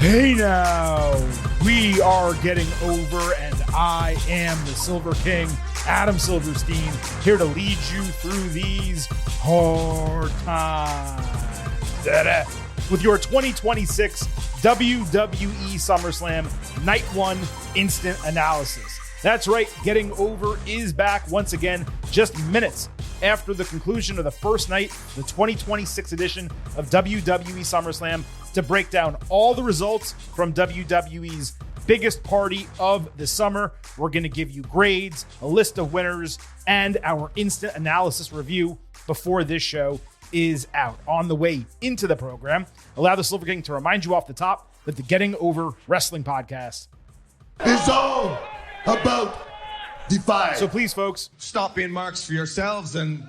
Hey now, we are getting over, and I am the Silver King, Adam Silverstein, here to lead you through these hard times. With your 2026 WWE SummerSlam Night 1 Instant Analysis. That's right, Getting Over is back once again, just minutes after the conclusion of the first night, the 2026 edition of WWE SummerSlam, to break down all the results from WWE's biggest party of the summer. We're going to give you grades, a list of winners, and our instant analysis review before this show is out. On the way into the program, allow the Silver King to remind you off the top that the Getting Over Wrestling podcast is all about Defy. So please, folks, stop being marks for yourselves and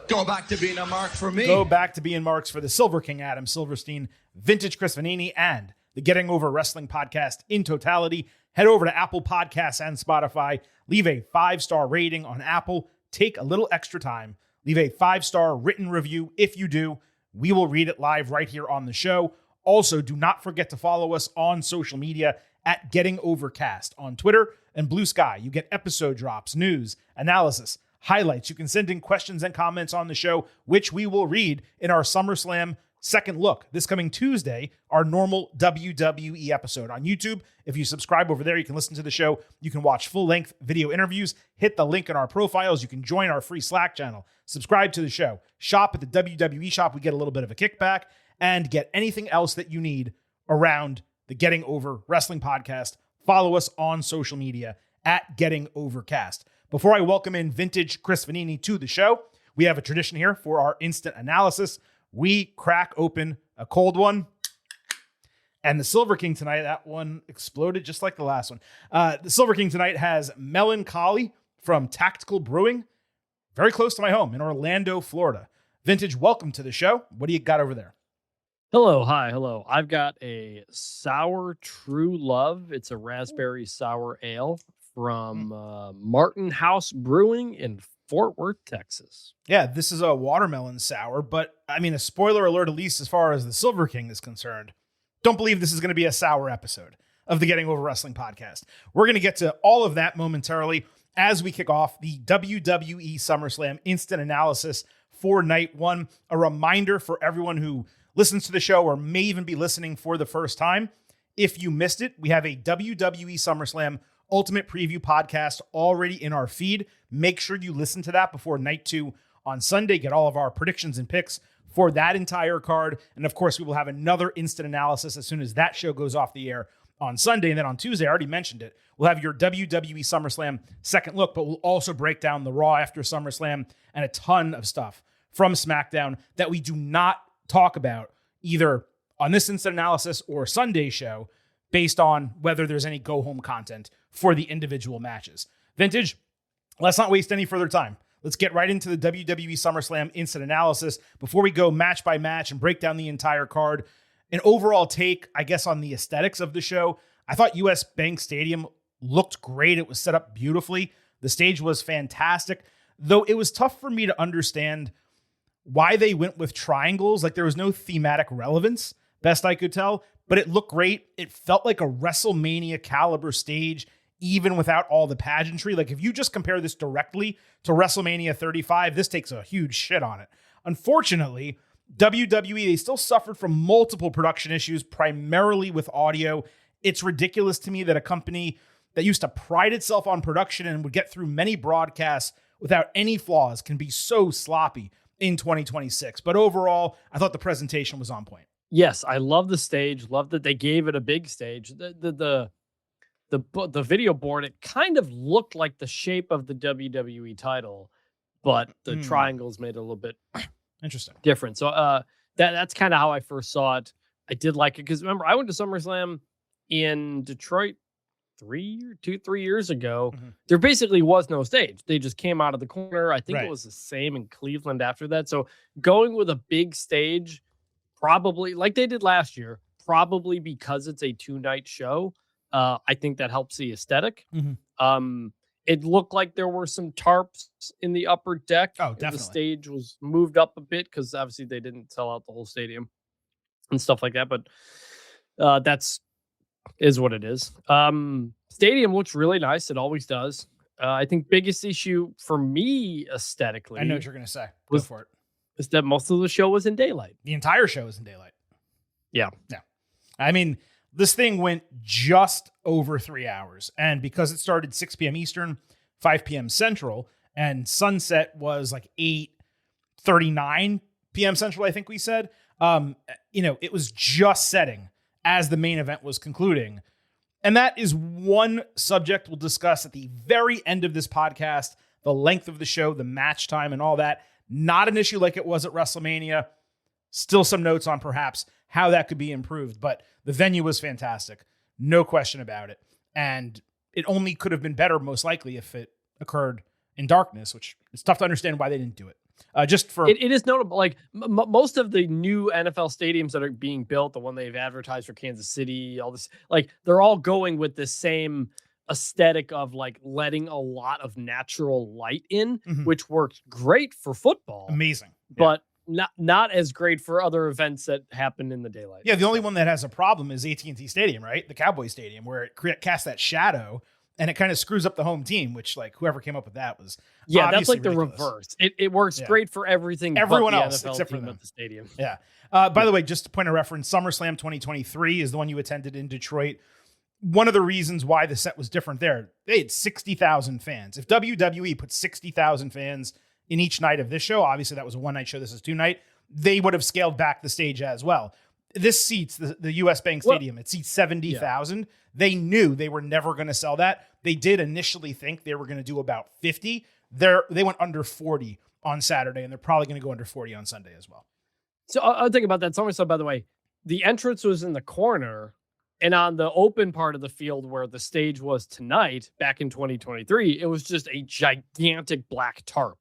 go back to being a mark for me. Go back to being marks for the Silver King, Adam Silverstein, Vintage Chris Vanini, and the Getting Over Wrestling podcast in totality. Head over to Apple Podcasts and Spotify. Leave a 5-star rating on Apple. Take a little extra time. Leave a 5-star written review. If you do, we will read it live right here on the show. Also, do not forget to follow us on social media at Getting Overcast on Twitter and Blue Sky. You get episode drops, news, analysis, highlights. You can send in questions and comments on the show, which we will read in our SummerSlam Second Look this coming Tuesday, our normal WWE episode on YouTube. If you subscribe over there, you can listen to the show. You can watch full-length video interviews. Hit the link in our profiles. You can join our free Slack channel. Subscribe to the show. Shop at the WWE shop. We get a little bit of a kickback, and get anything else that you need around the Getting Over Wrestling podcast. Follow us on social media at Getting Overcast. Before I welcome in Vintage Chris Vanini to the show, we have a tradition here for our instant analysis. We crack open a cold one, and the Silver King tonight, that one exploded just like the last one. The Silver King tonight has Melancholy from Tactical Brewing, very close to my home in Orlando, Florida. Vintage, welcome to the show. What do you got over there? Hello. Hi. Hello. I've got a Sour True Love. It's a raspberry sour ale from Martin House Brewing in Fort Worth, Texas. Yeah, this is a watermelon sour, but I mean, a spoiler alert, at least as far as the Silver King is concerned. Don't believe this is going to be a sour episode of the Getting Over Wrestling podcast. We're going to get to all of that momentarily as we kick off the WWE SummerSlam instant analysis for night one. A reminder for everyone who listens to the show or may even be listening for the first time. If you missed it, we have a WWE SummerSlam Ultimate Preview podcast already in our feed. Make sure you listen to that before night 2 on Sunday. Get all of our predictions and picks for that entire card. And of course, we will have another instant analysis as soon as that show goes off the air on Sunday. And then on Tuesday, I already mentioned it, we'll have your WWE SummerSlam Second Look, but we'll also break down the Raw after SummerSlam and a ton of stuff from SmackDown that we do not talk about either on this instant analysis or Sunday show, based on whether there's any go-home content for the individual matches. Vintage, let's not waste any further time. Let's get right into the WWE SummerSlam instant analysis. Before we go match by match and break down the entire card, an overall take, I guess, on the aesthetics of the show. I thought US Bank Stadium looked great. It was set up beautifully. The stage was fantastic, though it was tough for me to understand why they went with triangles. Like, there was no thematic relevance, best I could tell, but it looked great. It felt like a WrestleMania caliber stage, even without all the pageantry. Like, if you just compare this directly to WrestleMania 35, this takes a huge shit on it. Unfortunately, WWE, they still suffered from multiple production issues, primarily with audio. It's ridiculous to me that a company that used to pride itself on production and would get through many broadcasts without any flaws can be so sloppy in 2026. But overall, I thought the presentation was on point. Yes, I love the stage. Love that they gave it a big stage. The video board, it kind of looked like the shape of the WWE title, but the triangles made it a little bit interesting, different. So that's kind of how I first saw it. I did like it because remember, I went to SummerSlam in Detroit 3 years ago. There basically was no stage. They just came out of the corner. I think it was the same in Cleveland after that. So going with a big stage, probably like they did last year, probably because it's a 2-night show. I think that helps the aesthetic. It looked like there were some tarps in the upper deck. Oh, definitely. The stage was moved up a bit because obviously they didn't sell out the whole stadium and stuff like that. But that's Is what it is. Stadium looks really nice. It always does. I think biggest issue for me aesthetically, I know what you're going to say. Go for it. Is that most of the show was in daylight. The entire show is in daylight. Yeah. Yeah. I mean, this thing went just over 3 hours. And because it started 6 p.m. Eastern, 5 p.m. Central, and sunset was like 8:39 p.m. Central, I think we said, it was just setting as the main event was concluding. And that is one subject we'll discuss at the very end of this podcast, the length of the show, the match time, and all that. Not an issue like it was at WrestleMania. Still some notes on perhaps how that could be improved, but the venue was fantastic. No question about it. And it only could have been better, most likely, if it occurred in darkness, which is tough to understand why they didn't do it. It is notable. Like most of the new NFL stadiums that are being built, the one they've advertised for Kansas City, all this, like they're all going with the same aesthetic of like letting a lot of natural light in, which works great for football. Amazing. But not as great for other events that happen in the daylight. Yeah, the only one that has a problem is AT&T Stadium, right? The Cowboy Stadium, where it casts that shadow and it kind of screws up the home team, which like whoever came up with that was that's like ridiculous. The reverse. It works great for everything. Everyone but the else NFL except for team them. at the stadium. Yeah. By the way, just a point of reference, SummerSlam 2023 is the one you attended in Detroit. One of the reasons why the set was different there, they had 60,000 fans. If WWE put 60,000 fans in each night of this show, obviously that was a one-night show, this is 2-night, they would have scaled back the stage as well. This seats, the US Bank Stadium, it seats 70,000. Yeah. They knew they were never going to sell that. They did initially think they were going to do about 50. They went under 40 on Saturday, and they're probably going to go under 40 on Sunday as well. So I'll think about that. SummerSlam, by the way, the entrance was in the corner, and on the open part of the field where the stage was tonight, back in 2023, it was just a gigantic black tarp,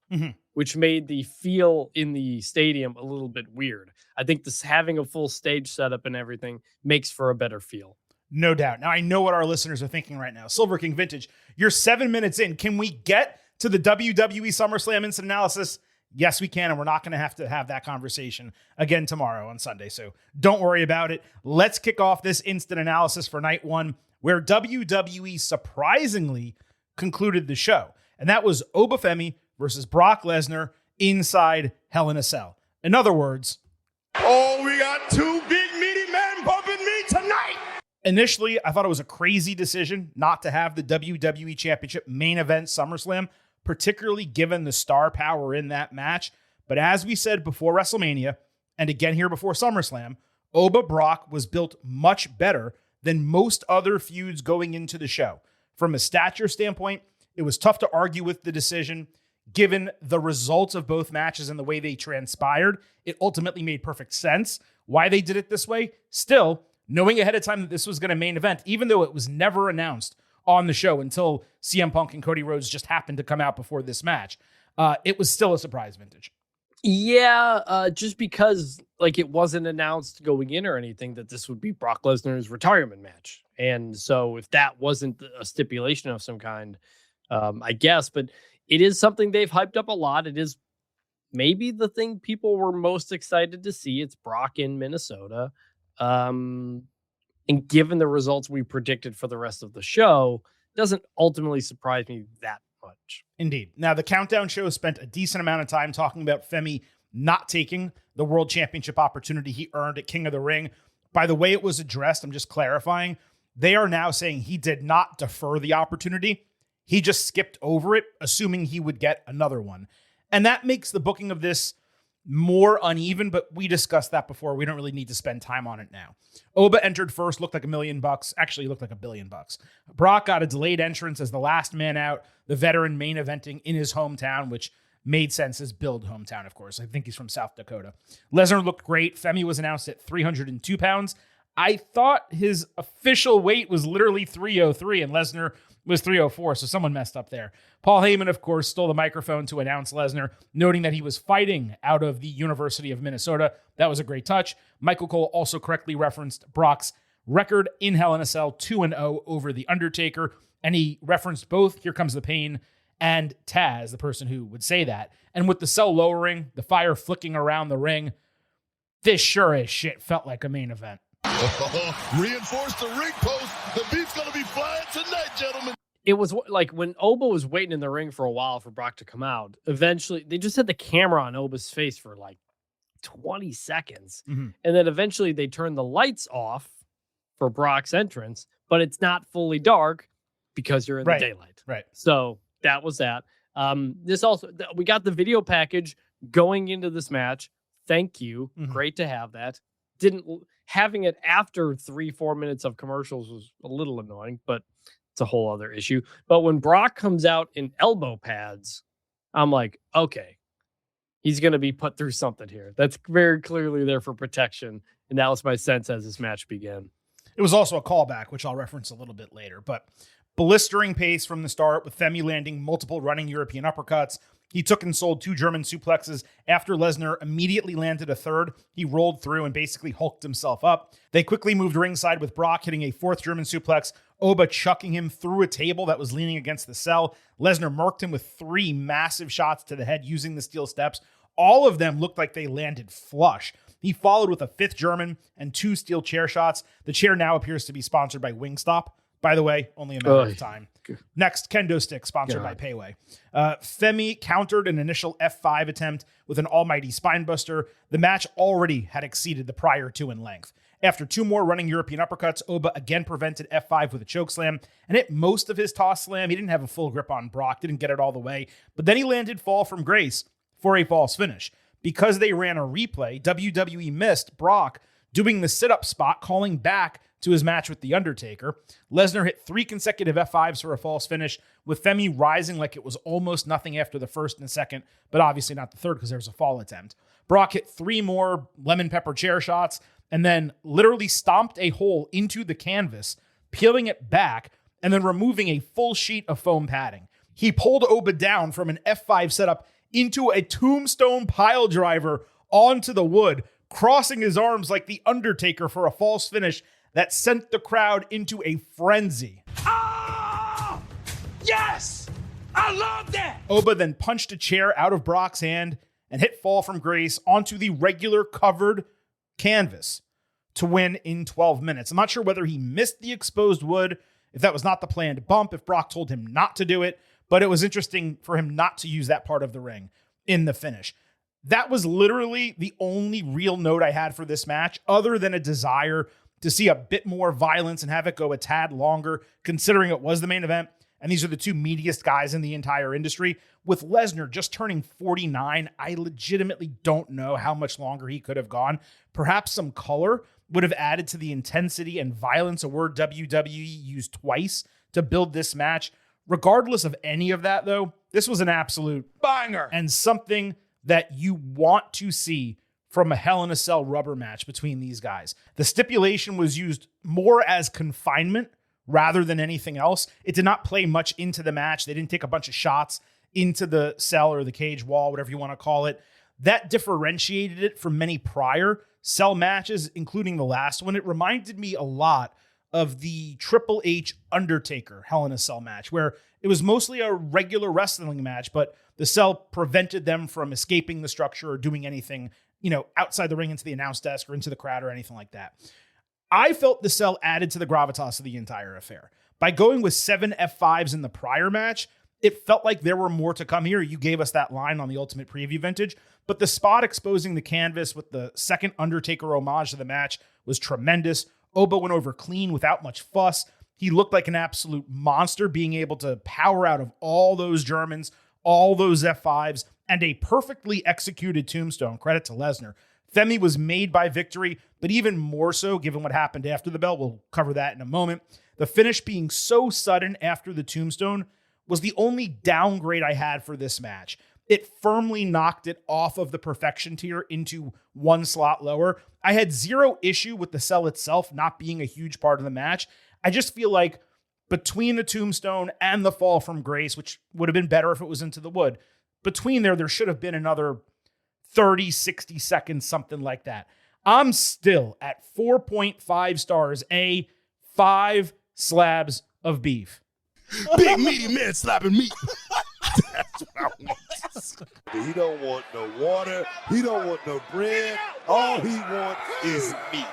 which made the feel in the stadium a little bit weird. I think this having a full stage setup and everything makes for a better feel. No doubt. Now, I know what our listeners are thinking right now. Silver King Vintage, you're 7 minutes in. Can we get to the WWE SummerSlam instant analysis? Yes, we can, and we're not going to have that conversation again tomorrow on Sunday, so don't worry about it. Let's kick off this instant analysis for night one, where WWE surprisingly concluded the show, and that was Oba Femi versus Brock Lesnar inside Hell in a Cell. In other words, oh, we got two big meaty men bumping me tonight. Initially, I thought it was a crazy decision not to have the WWE Championship main event SummerSlam, particularly given the star power in that match. But as we said before WrestleMania, and again here before SummerSlam, Oba Brock was built much better than most other feuds going into the show. From a stature standpoint, it was tough to argue with the decision. Given the results of both matches and the way they transpired, it ultimately made perfect sense why they did it this way. Still, knowing ahead of time that this was going to main event, even though it was never announced on the show until CM Punk and Cody Rhodes just happened to come out before this match, it was still a surprise, Vintage. Yeah, just because like it wasn't announced going in or anything that this would be Brock Lesnar's retirement match. And so if that wasn't a stipulation of some kind, I guess, but it is something they've hyped up a lot. It is maybe the thing people were most excited to see. It's Brock in Minnesota. And given the results we predicted for the rest of the show, doesn't ultimately surprise me that much. Indeed. Now, the Countdown Show spent a decent amount of time talking about Femi not taking the World Championship opportunity he earned at King of the Ring. By the way it was addressed, I'm just clarifying, they are now saying he did not defer the opportunity. He just skipped over it, assuming he would get another one. And that makes the booking of this more uneven, but we discussed that before. We don't really need to spend time on it now. Oba entered first, looked like $1 million. Actually, looked like $1 billion. Brock got a delayed entrance as the last man out, the veteran main eventing in his hometown, which made sense as Build hometown, of course. I think he's from South Dakota. Lesnar looked great. Femi was announced at 302 pounds. I thought his official weight was literally 303, and Lesnar was 304, so someone messed up there. Paul Heyman, of course, stole the microphone to announce Lesnar, noting that he was fighting out of the University of Minnesota. That was a great touch. Michael Cole also correctly referenced Brock's record in Hell in a Cell, 2-0 over The Undertaker, and he referenced both Here Comes the Pain and Taz, the person who would say that. And with the cell lowering, the fire flicking around the ring, this sure as shit felt like a main event. Reinforce the ring post. The beef's going to be flying tonight, gentlemen. It was like when Oba was waiting in the ring for a while for Brock to come out. Eventually, they just had the camera on Oba's face for like 20 seconds. Mm-hmm. And then eventually they turned the lights off for Brock's entrance, but it's not fully dark because you're in the daylight. Right. So that was that. This also, we got the video package going into this match. Thank you. Mm-hmm. Great to have that. Having it after 3-4 minutes of commercials was a little annoying, but it's a whole other issue. But when Brock comes out in elbow pads, I'm like, okay, he's going to be put through something here. That's very clearly there for protection. And that was my sense as this match began. It was also a callback, which I'll reference a little bit later, but blistering pace from the start with Femi landing multiple running European uppercuts. He took and sold 2 German suplexes. After Lesnar immediately landed a third, he rolled through and basically hulked himself up. They quickly moved ringside with Brock hitting a 4th German suplex, Oba chucking him through a table that was leaning against the cell. Lesnar marked him with 3 massive shots to the head using the steel steps. All of them looked like they landed flush. He followed with a 5th German and 2 steel chair shots. The chair now appears to be sponsored by Wingstop. By the way, only a matter of time. Next, kendo stick, sponsored by Payway. Femi countered an initial F5 attempt with an almighty spinebuster. The match already had exceeded the prior 2 in length. After 2 more running European uppercuts, Oba again prevented F5 with a chokeslam and hit most of his toss slam. He didn't have a full grip on Brock, didn't get it all the way, but then he landed fall from grace for a false finish. Because they ran a replay, WWE missed Brock doing the sit-up spot, calling back to his match with The Undertaker. Lesnar hit 3 consecutive F5s for a false finish, with Femi rising like it was almost nothing after the first and second, but obviously not the third because there was a fall attempt. Brock hit 3 more lemon pepper chair shots and then literally stomped a hole into the canvas, peeling it back and then removing a full sheet of foam padding. He pulled Oba down from an F5 setup into a tombstone pile driver onto the wood, crossing his arms like The Undertaker for a false finish that sent the crowd into a frenzy. Ah! Yes! I love that! Oba then punched a chair out of Brock's hand and hit fall from grace onto the regular covered canvas to win in 12 minutes. I'm not sure whether he missed the exposed wood, if that was not the planned bump, if Brock told him not to do it, but it was interesting for him not to use that part of the ring in the finish. That was literally the only real note I had for this match, other than a desire to see a bit more violence and have it go a tad longer, considering it was the main event. And these are the 2 meatiest guys in the entire industry. With Lesnar just turning 49, I legitimately don't know how much longer he could have gone. Perhaps some color would have added to the intensity and violence, a word WWE used twice to build this match. Regardless of any of that, though, this was an absolute banger and something that you want to see from a Hell in a Cell rubber match between these guys. The stipulation was used more as confinement rather than anything else. It did not play much into the match. They didn't take a bunch of shots into the cell or the cage wall, whatever you want to call it. That differentiated it from many prior cell matches, including the last one. It reminded me a lot of the Triple H Undertaker Hell in a Cell match, where it was mostly a regular wrestling match, but the cell prevented them from escaping the structure or doing anything, outside the ring into the announce desk or into the crowd or anything like that. I felt the cell added to the gravitas of the entire affair. By going with 7 F5s in the prior match, it felt like there were more to come here. You gave us that line on the Ultimate Preview Vintage, but the spot exposing the canvas with the second Undertaker homage to the match was tremendous. Oba went over clean without much fuss. He looked like an absolute monster, being able to power out of all those Germans, all those F5s, and a perfectly executed tombstone. Credit to Lesnar. Femi was made by victory, but even more so given what happened after the bell. We'll cover that in a moment. The finish being so sudden after the tombstone was the only downgrade I had for this match. It firmly knocked it off of the perfection tier into 1 slot lower. I had 0 issue with the cell itself not being a huge part of the match. I just feel like between the tombstone and the fall from grace, which would have been better if it was into the wood, between there should have been another 30, 60 seconds, something like that. I'm still at 4.5 stars, 5 slabs of beef. Big meaty man slapping meat. That's what I want. He don't want no water. He don't want no bread. All he wants is meat.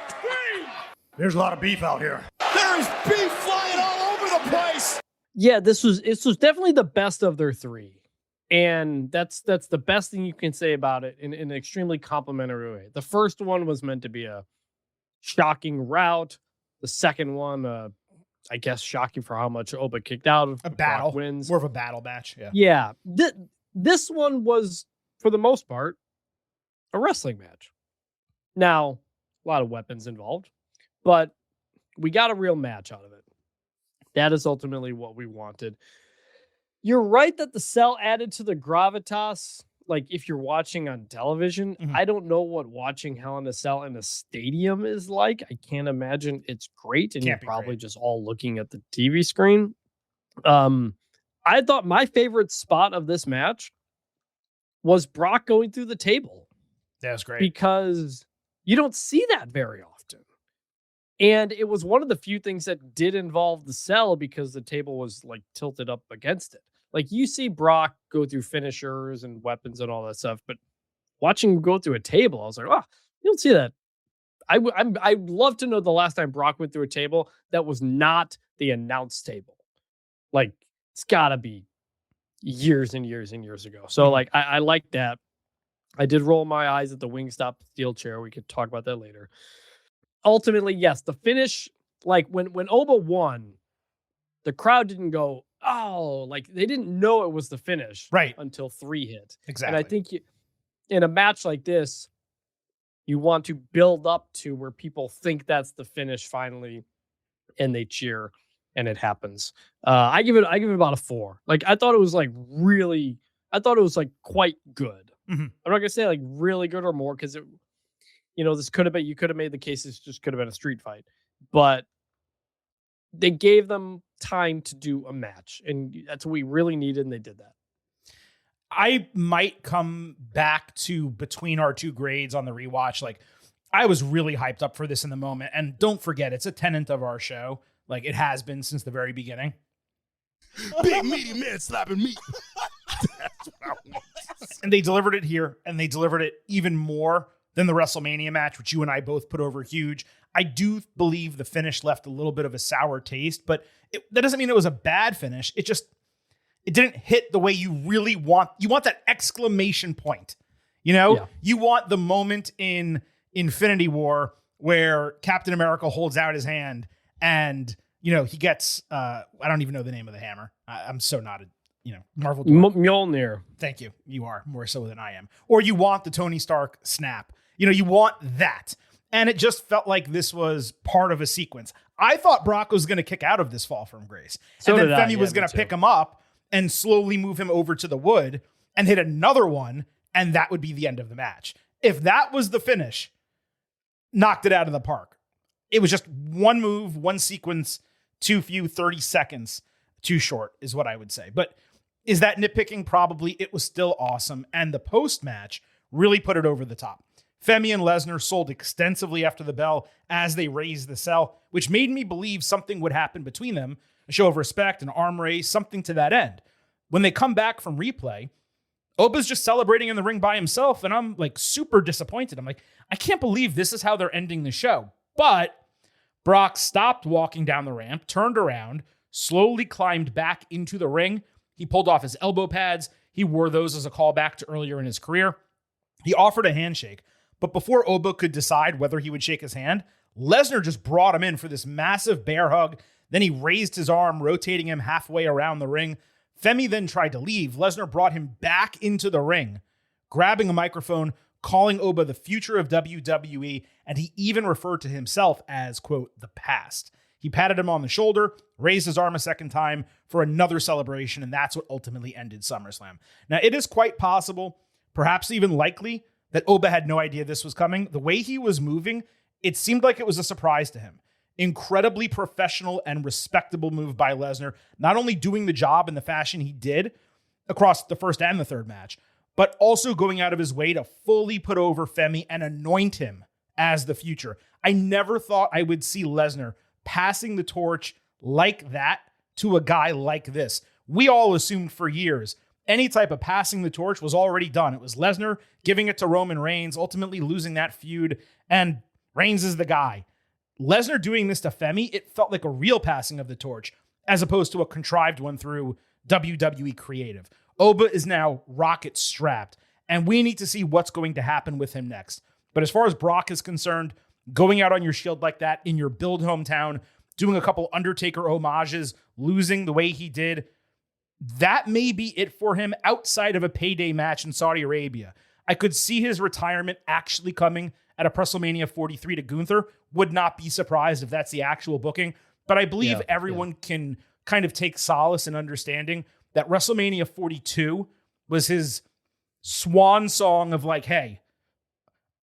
There's a lot of beef out here. There is beef flying Yeah, this was definitely the best of their three. And that's the best thing you can say about it in an extremely complimentary way. The first one was meant to be a shocking rout. The second one, I guess, shocking for how much Oba kicked out of. A Brock battle. wins. More of a battle match. Yeah. Yeah. This one was, for the most part, a wrestling match. Now, a lot of weapons involved, but we got a real match out of it. That is ultimately what we wanted. You're right that the cell added to the gravitas. Like, if you're watching on television, I don't know what watching Hell in a Cell in a stadium is like. I can't imagine it's great, and you're probably just all looking at the TV screen. I thought my favorite spot of this match was Brock going through the table. That was great. Because you don't see that very often. And it was one of the few things that did involve the cell because the table was like tilted up against it. Like, you see Brock go through finishers and weapons and all that stuff, but watching him go through a table, I was like, oh, you don't see that. I'd love to know the last time Brock went through a table that was not the announce table. Like, it's got to be years and years and years ago. So, like, I like that. I did roll my eyes at the Wingstop steel chair. We could talk about that later. Ultimately, yes, the finish, like when Oba won, the crowd didn't go, oh, like they didn't know it was the finish until 3 hit. Exactly. And I think in a match like this, you want to build up to where people think that's the finish finally, and they cheer, and it happens. I give it about a 4. Like, I thought it was quite good. I'm not gonna say like really good or more, because it, this could have been, you could have made the case this just could have been a street fight, but they gave them time to do a match, and that's what we really needed, and they did that. I might come back to between our two grades on the rewatch. Like, I was really hyped up for this in the moment, and don't forget, it's a tenet of our show. Like, it has been since the very beginning. Big meaty man slapping meat. That's what I want. And they delivered it here, and they delivered it even more than the WrestleMania match, which you and I both put over huge. I do believe the finish left a little bit of a sour taste, but that doesn't mean it was a bad finish. It didn't hit the way you really want. You want that exclamation point. You want the moment in Infinity War where Captain America holds out his hand and, he gets, I don't even know the name of the hammer. I'm so not a, Marvel. Mjolnir. Thank you. You are more so than I am. Or you want the Tony Stark snap. You want that. And it just felt like this was part of a sequence. I thought Brock was going to kick out of this fall from grace. So and then Femi was going to pick him up and slowly move him over to the wood and hit another one. And that would be the end of the match. If that was the finish, knocked it out of the park. It was just one move, one sequence, too few, 30 seconds too short is what I would say. But is that nitpicking? Probably. It was still awesome. And the post-match really put it over the top. Femi and Lesnar sold extensively after the bell as they raised the cell, which made me believe something would happen between them, a show of respect, an arm raise, something to that end. When they come back from replay, Oba's just celebrating in the ring by himself, and I'm like super disappointed. I'm like, I can't believe this is how they're ending the show. But Brock stopped walking down the ramp, turned around, slowly climbed back into the ring. He pulled off his elbow pads. He wore those as a callback to earlier in his career. He offered a handshake. But before Oba could decide whether he would shake his hand, Lesnar just brought him in for this massive bear hug. Then he raised his arm, rotating him halfway around the ring. Femi then tried to leave. Lesnar brought him back into the ring, grabbing a microphone, calling Oba the future of WWE, and he even referred to himself as, quote, the past. He patted him on the shoulder, raised his arm a second time for another celebration, and that's what ultimately ended SummerSlam. Now, it is quite possible, perhaps even likely, that Oba had no idea this was coming. The way he was moving, it seemed like it was a surprise to him. Incredibly professional and respectable move by Lesnar, not only doing the job in the fashion he did across the first and the third match, but also going out of his way to fully put over Femi and anoint him as the future. I never thought I would see Lesnar passing the torch like that to a guy like this. We all assumed for years any type of passing the torch was already done. It was Lesnar giving it to Roman Reigns, ultimately losing that feud, and Reigns is the guy. Lesnar doing this to Femi, it felt like a real passing of the torch. as opposed to a contrived one through WWE Creative. Oba is now rocket strapped, and we need to see what's going to happen with him next. But as far as Brock is concerned, going out on your Shield like that in your build hometown, doing a couple Undertaker homages, losing the way he did, that may be it for him outside of a payday match in Saudi Arabia. I could see his retirement actually coming at a WrestleMania 43 to Gunther. Would not be surprised if that's the actual booking. But I believe everyone can kind of take solace in understanding that WrestleMania 42 was his swan song of like, hey,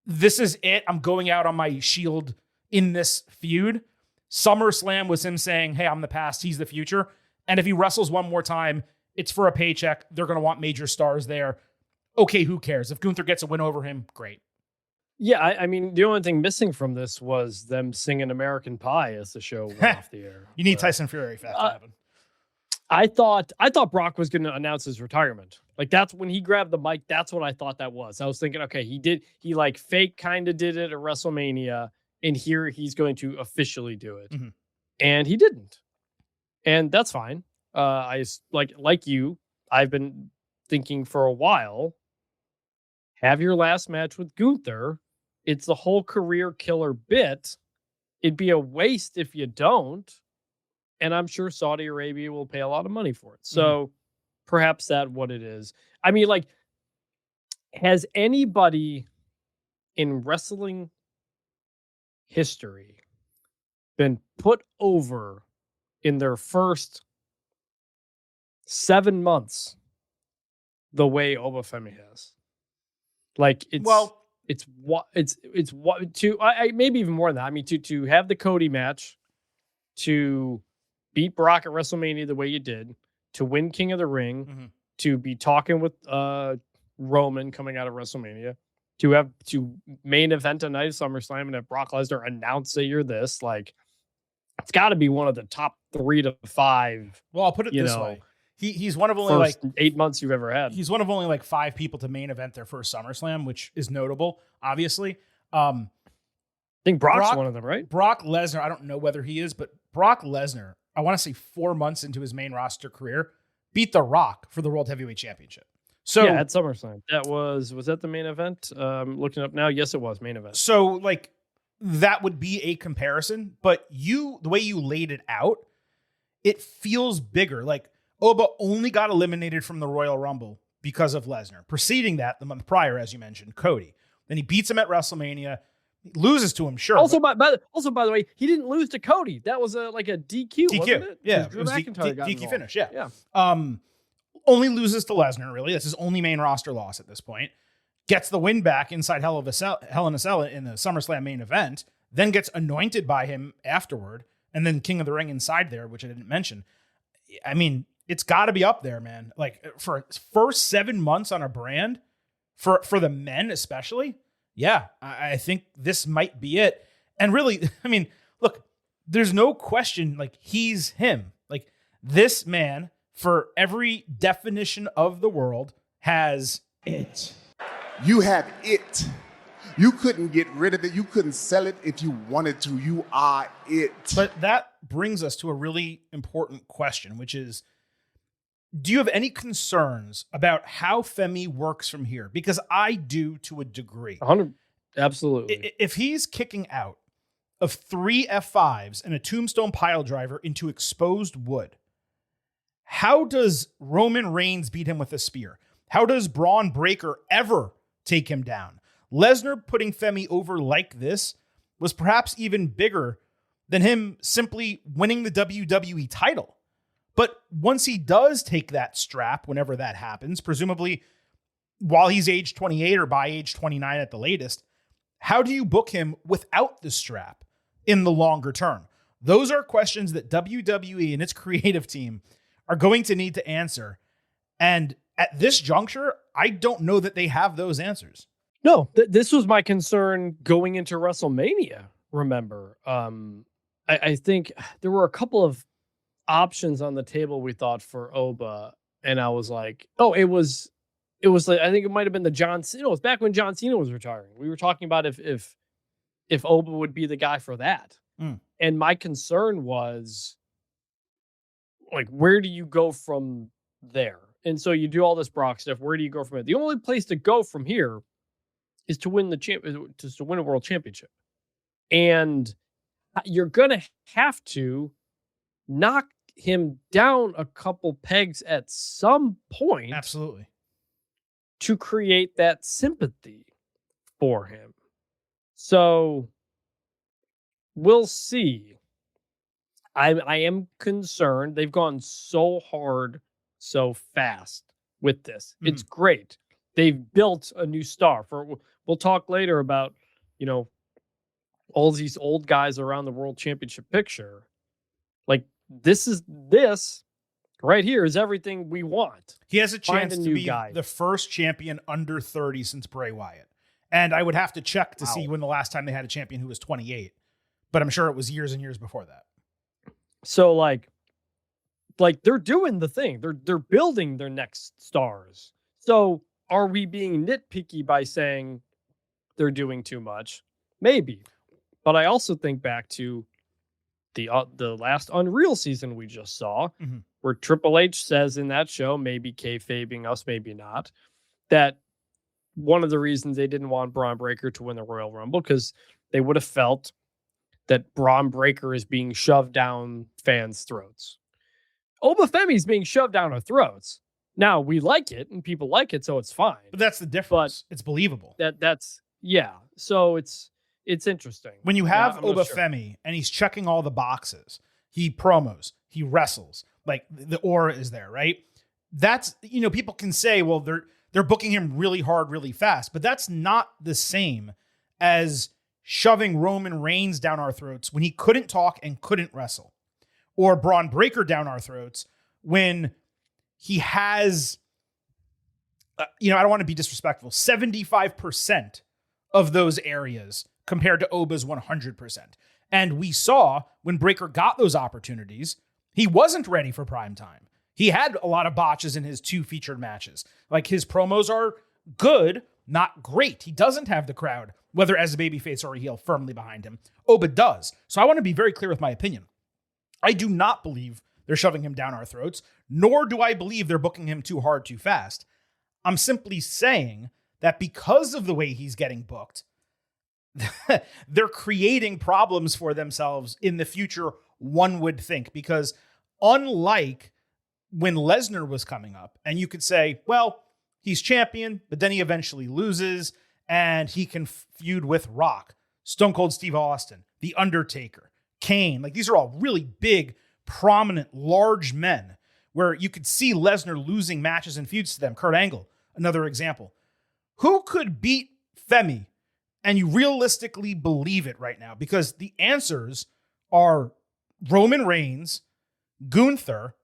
this is it. I'm going out on my Shield in this feud. SummerSlam was him saying, hey, I'm the past, he's the future. And if he wrestles one more time, it's for a paycheck. They're going to want major stars there. Okay, who cares? If Gunther gets a win over him, great. Yeah, I mean, the only thing missing from this was them singing American Pie as the show went off the air. You need Tyson Fury for that to happen. I thought Brock was going to announce his retirement. Like, that's when he grabbed the mic. That's what I thought that was. I was thinking, okay, he like fake kind of did it at WrestleMania, and here he's going to officially do it. Mm-hmm. And he didn't. And that's fine. I like you, I've been thinking for a while, have your last match with Gunther. It's the whole career killer bit. It'd be a waste if you don't. And I'm sure Saudi Arabia will pay a lot of money for it. So perhaps that's what it is. I mean, like, has anybody in wrestling history been put over in their first 7 months the way Oba Femi has? Like, it's maybe even more than that. I mean, to have the Cody match, to beat Brock at WrestleMania the way you did, to win King of the Ring, to be talking with Roman coming out of WrestleMania, to main event a night of SummerSlam and have Brock Lesnar announce that you're this, like, it's got to be one of the top 3 to 5. Well, I'll put it this way. He's one of only like 8 months you've ever had. He's one of only like 5 people to main event their first SummerSlam, which is notable, obviously. I think Brock's one of them, right? Brock Lesnar, I don't know whether he is, but Brock Lesnar, I want to say 4 months into his main roster career, beat The Rock for the World Heavyweight Championship. So yeah, at SummerSlam. That was that the main event? Looking up now, yes, it was main event. So like that would be a comparison, but the way you laid it out, it feels bigger. Like Oba only got eliminated from the Royal Rumble because of Lesnar. Preceding that, the month prior, as you mentioned, Cody. Then he beats him at WrestleMania. He loses to him, sure. Also, by the way, he didn't lose to Cody. That was like a DQ, wasn't it? Yeah, Drew McIntyre got DQ involved. finish, yeah. Only loses to Lesnar, really. That's his only main roster loss at this point. Gets the win back inside Hell in a Cell in the SummerSlam main event. Then gets anointed by him afterward. And then King of the Ring inside there, which I didn't mention. I mean, it's got to be up there, man. Like, for first 7 months on a brand, for the men especially, yeah, I think this might be it. And really, I mean, look, there's no question, like, he's him. Like, this man, for every definition of the world, has it. You have it. You couldn't get rid of it. You couldn't sell it if you wanted to. You are it. But that brings us to a really important question, which is, do you have any concerns about how Femi works from here? Because I do, to a degree. 100, absolutely. If he's kicking out of 3 F5s and a tombstone pile driver into exposed wood, how does Roman Reigns beat him with a spear? How does Braun Breaker ever take him down? Lesnar putting Femi over like this was perhaps even bigger than him simply winning the WWE title. But once he does take that strap, whenever that happens, presumably while he's age 28 or by age 29 at the latest, how do you book him without the strap in the longer term? Those are questions that WWE and its creative team are going to need to answer. And at this juncture, I don't know that they have those answers. No, this was my concern going into WrestleMania, remember. I think there were a couple of options on the table we thought for Oba, and I was like, oh, it was like, I think it might have been the John Cena. It was back when John Cena was retiring. We were talking about if Oba would be the guy for that. And my concern was, like, where do you go from there? And so you do all this Brock stuff. Where do you go from it? The only place to go from here is to win to win a world championship. And you're going to have to knock him down a couple pegs at some point. Absolutely. To create that sympathy for him. So we'll see. I am concerned. They've gone so hard, so fast with this. Mm-hmm. It's great. They've built a new star. We'll talk later about, all these old guys around the world championship picture. Like this right here is everything we want. He has a chance to be the first champion under 30 since Bray Wyatt. And I would have to check to see when the last time they had a champion who was 28. But I'm sure it was years and years before that. So like they're doing the thing. They're building their next stars. So are we being nitpicky by saying they're doing too much? Maybe. But I also think back to the last Unreal season we just saw, mm-hmm. where Triple H says in that show, maybe kayfabing us, maybe not, that one of the reasons they didn't want Braun Breaker to win the Royal Rumble because they would have felt that Braun Breaker is being shoved down fans' throats. Oba Femi is being shoved down our throats. Now we like it and people like it, so it's fine. But that's the difference. It's believable. That's yeah. So it's interesting. When you have Oba Femi and he's checking all the boxes, he promos, he wrestles, like the aura is there, right? That's, people can say, well, they're booking him really hard, really fast, but that's not the same as shoving Roman Reigns down our throats when he couldn't talk and couldn't wrestle, or Braun Breaker down our throats when he has, I don't want to be disrespectful, 75% of those areas compared to Oba's 100%. And we saw when Breaker got those opportunities, he wasn't ready for prime time. He had a lot of botches in his 2 featured matches. Like his promos are good, not great. He doesn't have the crowd, whether as a babyface or a heel, firmly behind him. Oba does. So I want to be very clear with my opinion. I do not believe they're shoving him down our throats, nor do I believe they're booking him too hard, too fast. I'm simply saying that because of the way he's getting booked, they're creating problems for themselves in the future, one would think, because unlike when Lesnar was coming up, and you could say, well, he's champion, but then he eventually loses, and he can feud with Rock, Stone Cold Steve Austin, The Undertaker, Kane. Like, these are all really big, prominent, large men where you could see Lesnar losing matches and feuds to them. Kurt Angle, another example. Who could beat Femi? And you realistically believe it right now, because the answers are Roman Reigns, Gunther,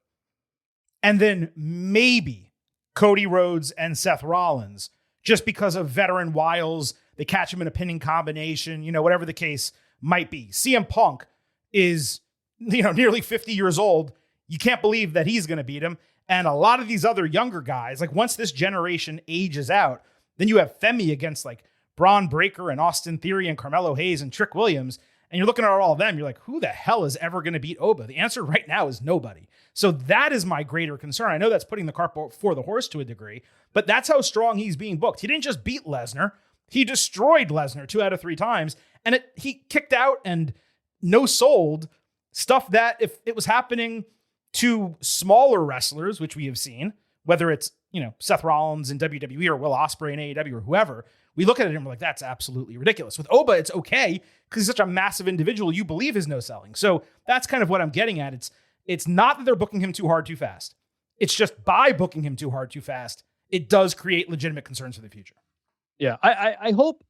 and then maybe Cody Rhodes and Seth Rollins, just because of veteran wiles. They catch him in a pinning combination, whatever the case might be. CM Punk is, nearly 50 years old. You can't believe that he's going to beat him. And a lot of these other younger guys, like once this generation ages out, then you have Femi against like Braun Breaker and Austin Theory and Carmelo Hayes and Trick Williams. And you're looking at all of them. You're like, who the hell is ever going to beat Oba? The answer right now is nobody. So that is my greater concern. I know that's putting the cart before the horse to a degree, but that's how strong he's being booked. He didn't just beat Lesnar. He destroyed Lesnar 2 out of 3 times. And he kicked out and no-sold stuff that if it was happening to smaller wrestlers, which we have seen, whether it's, Seth Rollins in WWE or Will Ospreay in AEW or whoever, we look at it and we're like, that's absolutely ridiculous. With Oba, it's okay because he's such a massive individual you believe is no selling. So that's kind of what I'm getting at. It's not that they're booking him too hard, too fast. It's just by booking him too hard, too fast, it does create legitimate concerns for the future. Yeah, I hope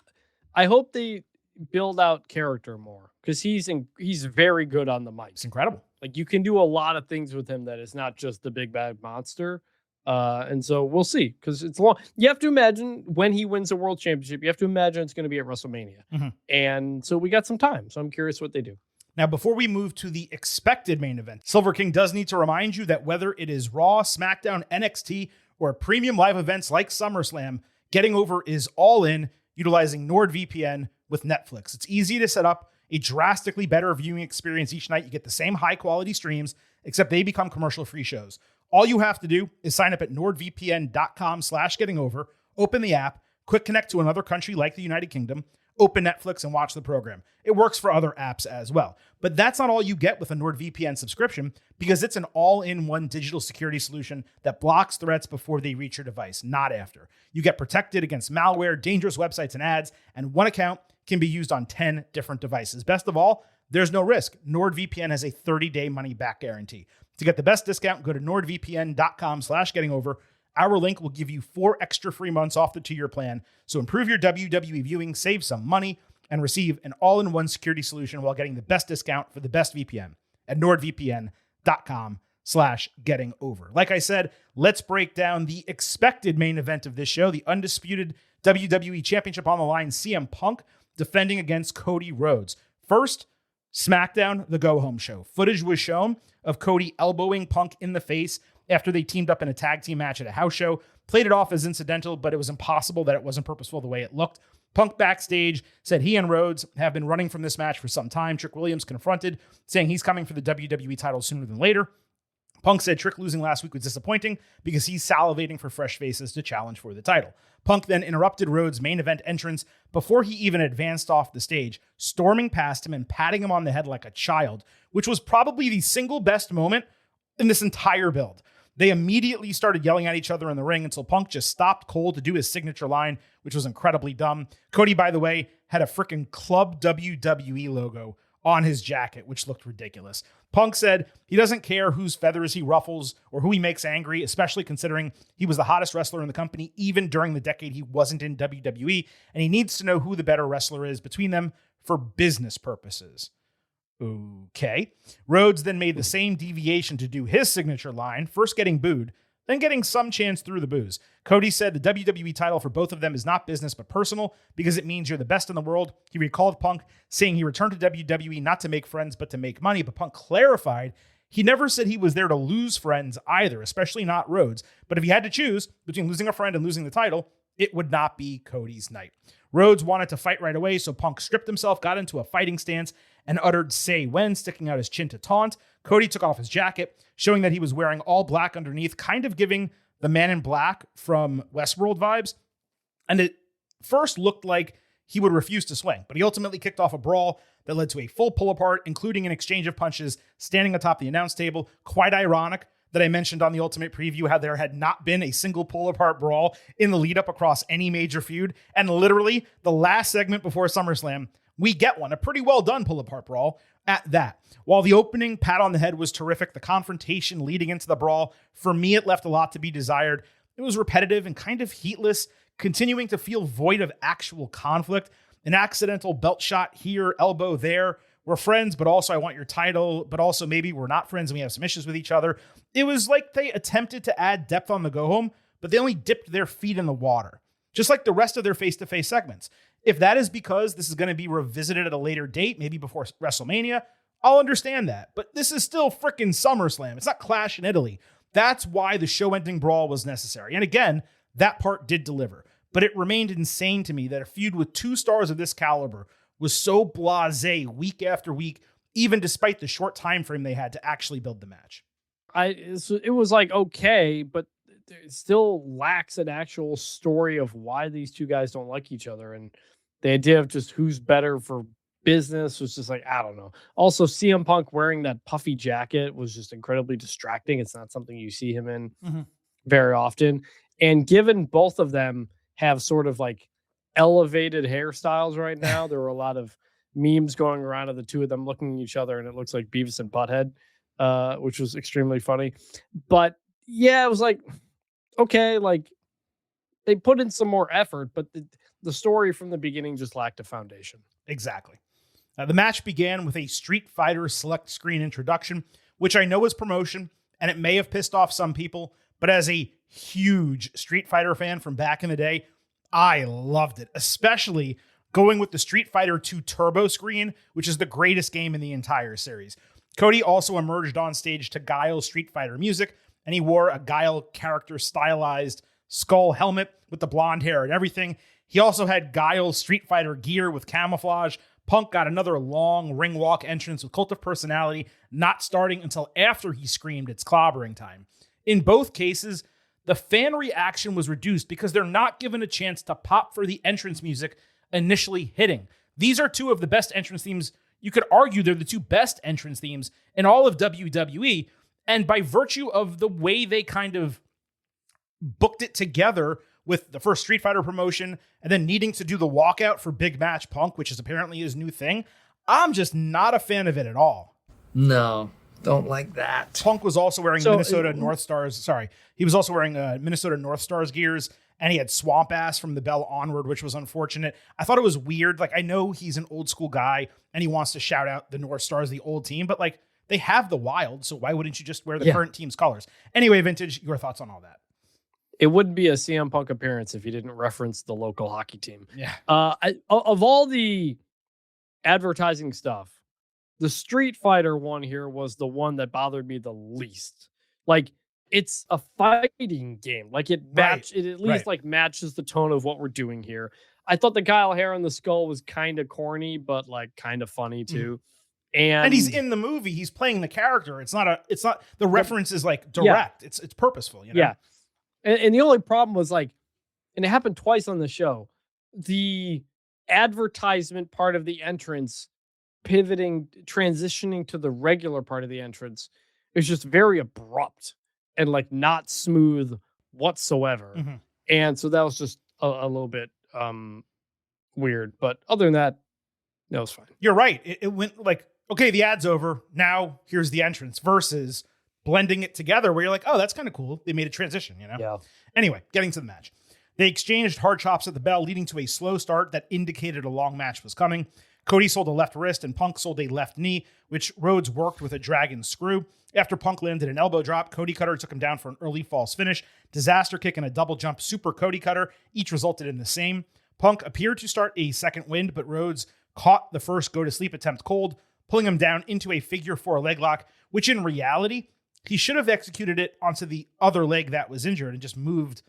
they build out character more because he's very good on the mic. It's incredible. Like you can do a lot of things with him that is not just the big bad monster. And so we'll see, because it's long. You have to imagine when he wins the world championship, you have to imagine it's going to be at WrestleMania. Mm-hmm. And so we got some time. So I'm curious what they do. Now, before we move to the expected main event, Silver King does need to remind you that whether it is Raw, SmackDown, NXT, or premium live events like SummerSlam, Getting Over is all in, utilizing NordVPN with Netflix. It's easy to set up A drastically better viewing experience each night. You get the same high-quality streams, except they become commercial-free shows. All you have to do is sign up at nordvpn.com/gettingover, open the app, quick connect to another country like the United Kingdom, open Netflix, and watch the program. It works for other apps as well. But that's not all you get with a NordVPN subscription, because it's an all-in-one digital security solution that blocks threats before they reach your device, not after. You get protected against malware, dangerous websites, and ads, and one account can be used on 10 different devices. Best of all, there's no risk. NordVPN has a 30-day money-back guarantee. To get the best discount, go to nordvpn.com/gettingover. Our link will give you 4 extra free months off the 2-year plan. So improve your WWE viewing, save some money, and receive an all-in-one security solution while getting the best discount for the best VPN at nordvpn.com/gettingover. Like I said, let's break down the expected main event of this show, the undisputed WWE Championship on the line, CM Punk defending against Cody Rhodes. First, SmackDown, the go-home show. Footage was shown of Cody elbowing Punk in the face after they teamed up in a tag team match at a house show. Played it off as incidental, but it was impossible that it wasn't purposeful the way it looked. Punk backstage said he and Rhodes have been running from this match for some time. Trick Williams confronted, saying he's coming for the WWE title sooner than later. Punk said Trick losing last week was disappointing because he's salivating for fresh faces to challenge for the title. Punk then interrupted Rhodes' main event entrance before he even advanced off the stage, storming past him and patting him on the head like a child, which was probably the single best moment in this entire build. They immediately started yelling at each other in the ring until Punk just stopped cold to do his signature line, which was incredibly dumb. Cody, by the way, had a freaking Club WWE logo on his jacket, which looked ridiculous. Punk said he doesn't care whose feathers he ruffles or who he makes angry, especially considering he was the hottest wrestler in the company even during the decade he wasn't in WWE, and he needs to know who the better wrestler is between them for business purposes. Okay. Rhodes then made the same deviation to do his signature line, first getting booed, then getting some chance through the boos. Cody said the WWE title for both of them is not business but personal because it means you're the best in the world. He recalled Punk saying he returned to WWE not to make friends but to make money, but Punk clarified he never said he was there to lose friends either, especially not Rhodes. But if he had to choose between losing a friend and losing the title, it would not be Cody's night. Rhodes wanted to fight right away, so Punk stripped himself, got into a fighting stance, and uttered "say when," sticking out his chin to taunt. Cody took off his jacket, showing that he was wearing all black underneath, kind of giving the Man in Black from Westworld vibes. And it first looked like he would refuse to swing, but he ultimately kicked off a brawl that led to a full pull-apart, including an exchange of punches standing atop the announce table. Quite ironic that I mentioned on the Ultimate Preview how there had not been a single pull-apart brawl in the lead-up across any major feud. And literally, the last segment before SummerSlam, we get one, a pretty well-done pull-apart brawl at that. While the opening pat on the head was terrific, the confrontation leading into the brawl, for me, it left a lot to be desired. It was repetitive and kind of heatless, continuing to feel void of actual conflict. An accidental belt shot here, elbow there. We're friends, but also I want your title, but also maybe we're not friends and we have some issues with each other. It was like they attempted to add depth on the go-home, but they only dipped their feet in the water, just like the rest of their face-to-face segments. If that is because this is going to be revisited at a later date, maybe before WrestleMania, I'll understand that. But this is still freaking SummerSlam. It's not Clash in Italy. That's why the show-ending brawl was necessary. And again, that part did deliver. But it remained insane to me that a feud with 2 stars of this caliber was so blasé week after week, even despite the short time frame they had to actually build the match. It was like, okay, but it still lacks an actual story of why these two guys don't like each other. And the idea of just who's better for business was just like, I don't know. Also, CM Punk wearing that puffy jacket was just incredibly distracting. It's not something you see him in very often. And given both of them have sort of like elevated hairstyles right now, there were a lot of memes going around of the two of them looking at each other, and it looks like Beavis and Butthead, which was extremely funny. But yeah, it was like, okay, like they put in some more effort, but the story from the beginning just lacked a foundation. Exactly. The match began with a Street Fighter select screen introduction, which I know is promotion, and it may have pissed off some people, but as a huge Street Fighter fan from back in the day, I loved it, especially going with the Street Fighter 2 Turbo screen, which is the greatest game in the entire series. Cody also emerged on stage to Guile Street Fighter music, and he wore a Guile character stylized skull helmet with the blonde hair and everything. He also had Guile Street Fighter gear with camouflage, Punk got another long ring walk entrance with Cult of Personality not starting until after he screamed it's clobbering time. In both cases, the fan reaction was reduced because they're not given a chance to pop for the entrance music initially hitting. These are two of the best entrance themes. You could argue they're the two best entrance themes in all of WWE. And by virtue of the way they kind of booked it together with the first Street Fighter promotion and then needing to do the walkout for Big Match Punk, which is apparently his new thing, I'm just not a fan of it at all. No, don't like that. Punk was also wearing Minnesota North Stars. Sorry. He was also wearing Minnesota North Stars gears, and he had Swamp Ass from the bell onward, which was unfortunate. I thought it was weird. Like, I know he's an old school guy and he wants to shout out the North Stars, the old team, but like, they have the Wild, so why wouldn't you just wear the current team's colors? Anyway, Vintage, your thoughts on all that? It wouldn't be a CM Punk appearance if he didn't reference the local hockey team. Yeah. Of all the advertising stuff, the Street Fighter one here was the one that bothered me the least. Like, it's a fighting game. Like, it at least like matches the tone of what we're doing here. I thought the Kyle hair on the skull was kind of corny, but like kind of funny too. And he's in the movie. He's playing the character. It's not the reference is like direct. Yeah. It's purposeful. You know? Yeah. And the only problem was like, and it happened twice on the show, the advertisement part of the entrance transitioning to the regular part of the entrance is just very abrupt and like not smooth whatsoever. Mm-hmm. And so that was just a little bit weird. But other than that, no, it was fine. You're right. It went like, okay, the ad's over. Now here's the entrance versus blending it together where you're like, oh, that's kind of cool. They made a transition, you know? Yeah. Anyway, getting to the match. They exchanged hard chops at the bell, leading to a slow start that indicated a long match was coming. Cody sold a left wrist and Punk sold a left knee, which Rhodes worked with a dragon screw. After Punk landed an elbow drop, Cody Cutter took him down for an early false finish. Disaster kick and a double jump super Cody Cutter each resulted in the same. Punk appeared to start a second wind, but Rhodes caught the first go-to-sleep attempt cold, pulling him down into a figure four leg lock, which in reality, he should have executed it onto the other leg that was injured and just moved,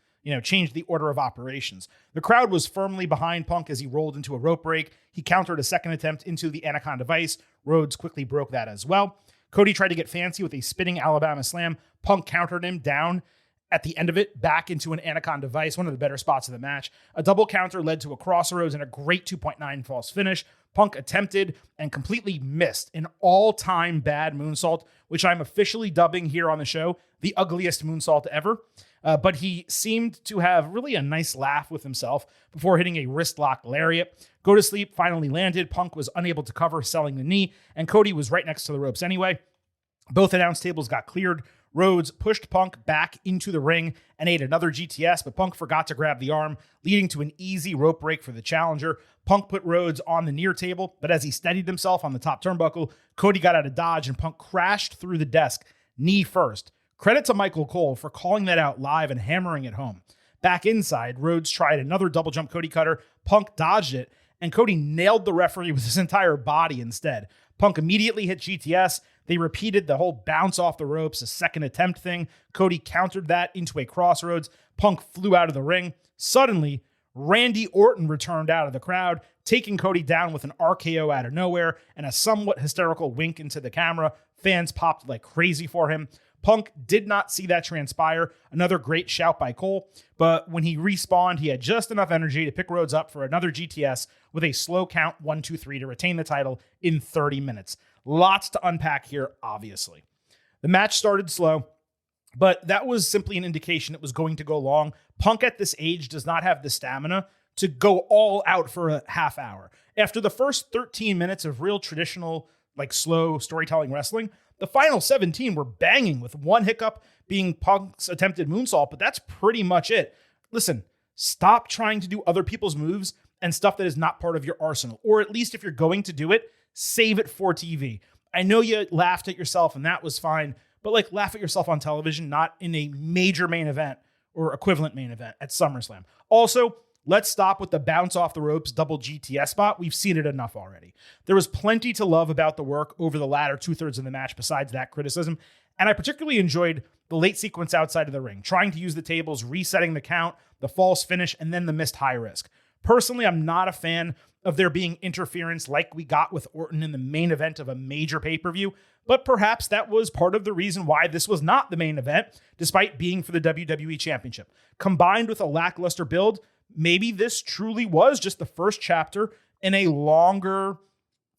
changed the order of operations. The crowd was firmly behind Punk as he rolled into a rope break. He countered a second attempt into the Anaconda Vice. Rhodes quickly broke that as well. Cody tried to get fancy with a spinning Alabama Slam. Punk countered him down at the end of it, back into an Anaconda Vice, one of the better spots of the match. A double counter led to a crossroads and a great 2.9 false finish. Punk attempted and completely missed an all-time bad moonsault, which I'm officially dubbing here on the show the ugliest moonsault ever. But he seemed to have really a nice laugh with himself before hitting a wrist lock lariat. Go to sleep finally landed. Punk was unable to cover, selling the knee, and Cody was right next to the ropes anyway. Both announce tables got cleared. Rhodes pushed Punk back into the ring and ate another GTS, but Punk forgot to grab the arm, leading to an easy rope break for the challenger. Punk put Rhodes on the near table, but as he steadied himself on the top turnbuckle, Cody got out of dodge and Punk crashed through the desk, knee first. Credit to Michael Cole for calling that out live and hammering it home. Back inside, Rhodes tried another double jump Cody Cutter. Punk dodged it, and Cody nailed the referee with his entire body instead. Punk immediately hit GTS. They repeated the whole bounce off the ropes, a second attempt thing. Cody countered that into a crossroads. Punk flew out of the ring. Suddenly, Randy Orton returned out of the crowd, taking Cody down with an RKO out of nowhere and a somewhat hysterical wink into the camera. Fans popped like crazy for him. Punk did not see that transpire. Another great shout by Cole. But when he respawned, he had just enough energy to pick Rhodes up for another GTS with a slow count 1, 2, 3 to retain the title in 30 minutes. Lots to unpack here, obviously. The match started slow, but that was simply an indication it was going to go long. Punk at this age does not have the stamina to go all out for a half hour. After the first 13 minutes of real traditional, like slow storytelling wrestling, the final 17 were banging, with one hiccup being Punk's attempted moonsault, but that's pretty much it. Listen, stop trying to do other people's moves and stuff that is not part of your arsenal. Or at least if you're going to do it, save it for TV. I know you laughed at yourself and that was fine, but like laugh at yourself on television, not in a major main event or equivalent main event at SummerSlam. Also, let's stop with the bounce off the ropes double GTS spot. We've seen it enough already. There was plenty to love about the work over the latter 2/3 of the match besides that criticism. And I particularly enjoyed the late sequence outside of the ring, trying to use the tables, resetting the count, the false finish, and then the missed high risk. Personally, I'm not a fan of there being interference like we got with Orton in the main event of a major pay-per-view, but perhaps that was part of the reason why this was not the main event, despite being for the WWE Championship. Combined with a lackluster build, maybe this truly was just the first chapter in a longer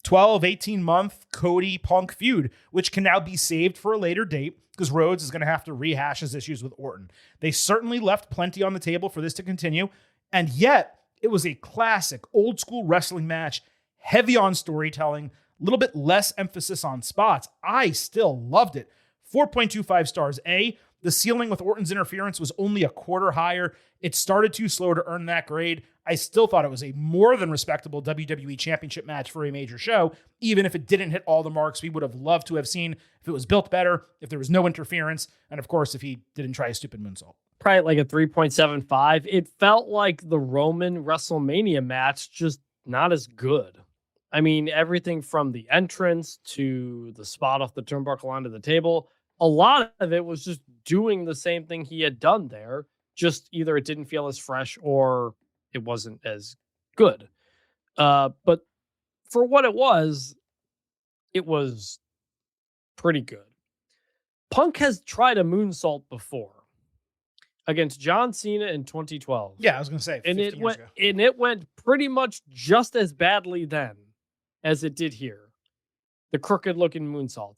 12, 18-month Cody Punk feud, which can now be saved for a later date because Rhodes is going to have to rehash his issues with Orton. They certainly left plenty on the table for this to continue, and yet it was a classic old school wrestling match, heavy on storytelling, a little bit less emphasis on spots. I still loved it. 4.25 stars. The ceiling with Orton's interference was only a quarter higher. It started too slow to earn that grade. I still thought it was a more than respectable WWE Championship match for a major show, even if it didn't hit all the marks we would have loved to have seen if it was built better, if there was no interference, and of course, if he didn't try a stupid moonsault. Probably like a 3.75. It felt like the Roman WrestleMania match, just not as good. I mean, everything from the entrance to the spot off the turnbuckle onto the table, a lot of it was just doing the same thing he had done there. Just either it didn't feel as fresh or it wasn't as good. But for what it was pretty good. Punk has tried a moonsault before against John Cena in 2012. Yeah, I was going to say, and it went pretty much just as badly then as it did here. The crooked looking moonsault.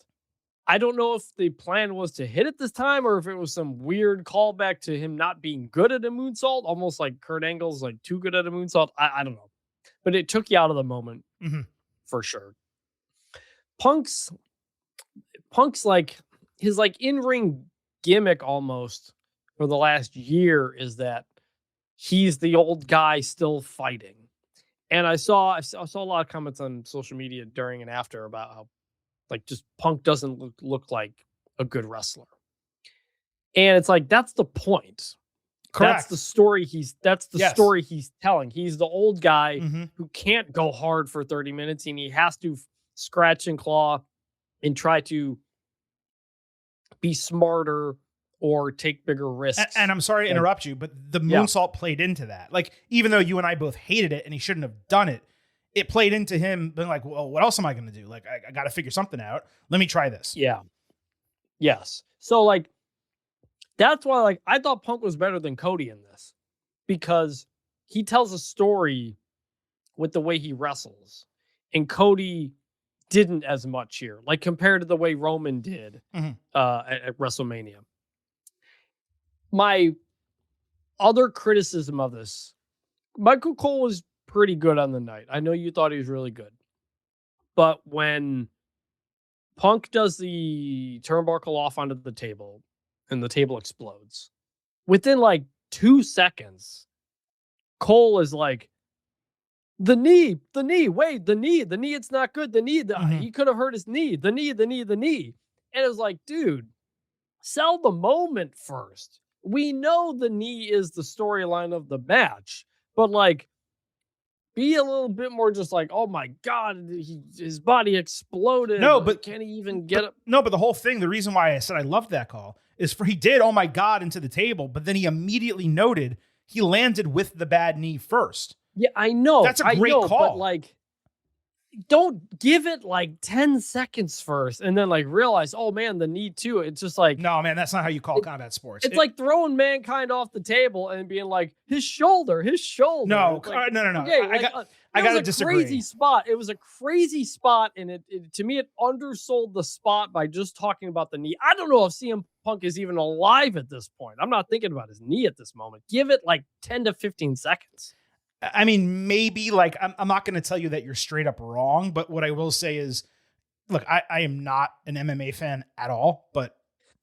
I don't know if the plan was to hit it this time or if it was some weird callback to him not being good at a moonsault, almost like Kurt Angle's like too good at a moonsault. I don't know. But it took you out of the moment for sure. Punk's like his like in-ring gimmick almost for the last year is that he's the old guy still fighting. And I saw a lot of comments on social media during and after about how like just Punk doesn't look like a good wrestler. And it's like, that's the point. Correct. That's the story story he's telling. He's the old guy who can't go hard for 30 minutes and he has to scratch and claw and try to be smarter or take bigger risks. And I'm sorry to interrupt you, but the moonsault played into that. Like, even though you and I both hated it and he shouldn't have done it, it played into him being like, well, what else am I going to do? Like, I got to figure something out. Let me try this. Yeah. Yes. So, like, that's why, like, I thought Punk was better than Cody in this because he tells a story with the way he wrestles. And Cody didn't as much here, like, compared to the way Roman did at WrestleMania. My other criticism of this, Michael Cole was pretty good on the night. I know you thought he was really good. But when Punk does the turnbuckle off onto the table and the table explodes, within like 2 seconds, Cole is like, the knee, wait, the knee, it's not good. The knee, he could have hurt his knee. The knee. And it was like, dude, sell the moment first. We know the knee is the storyline of the match, but like, be a little bit more just like, oh my God, his body exploded. No, but can he even get up? No, but the whole thing, the reason why I said I loved that call is he did, oh my God, into the table, but then he immediately noted he landed with the bad knee first. Yeah, I know. That's a great call. But like, don't give it like 10 seconds first and then like realize, oh man, the knee too. It's just like, no, man, that's not how you call combat sports. It's like throwing Mankind off the table and being like, his shoulder. No, like, no. Okay, I got to disagree. Crazy spot. It was a crazy spot. And it to me, it undersold the spot by just talking about the knee. I don't know if CM Punk is even alive at this point. I'm not thinking about his knee at this moment. Give it like 10 to 15 seconds. I mean, maybe like, I'm not going to tell you that you're straight up wrong, but what I will say is, look, I am not an MMA fan at all, but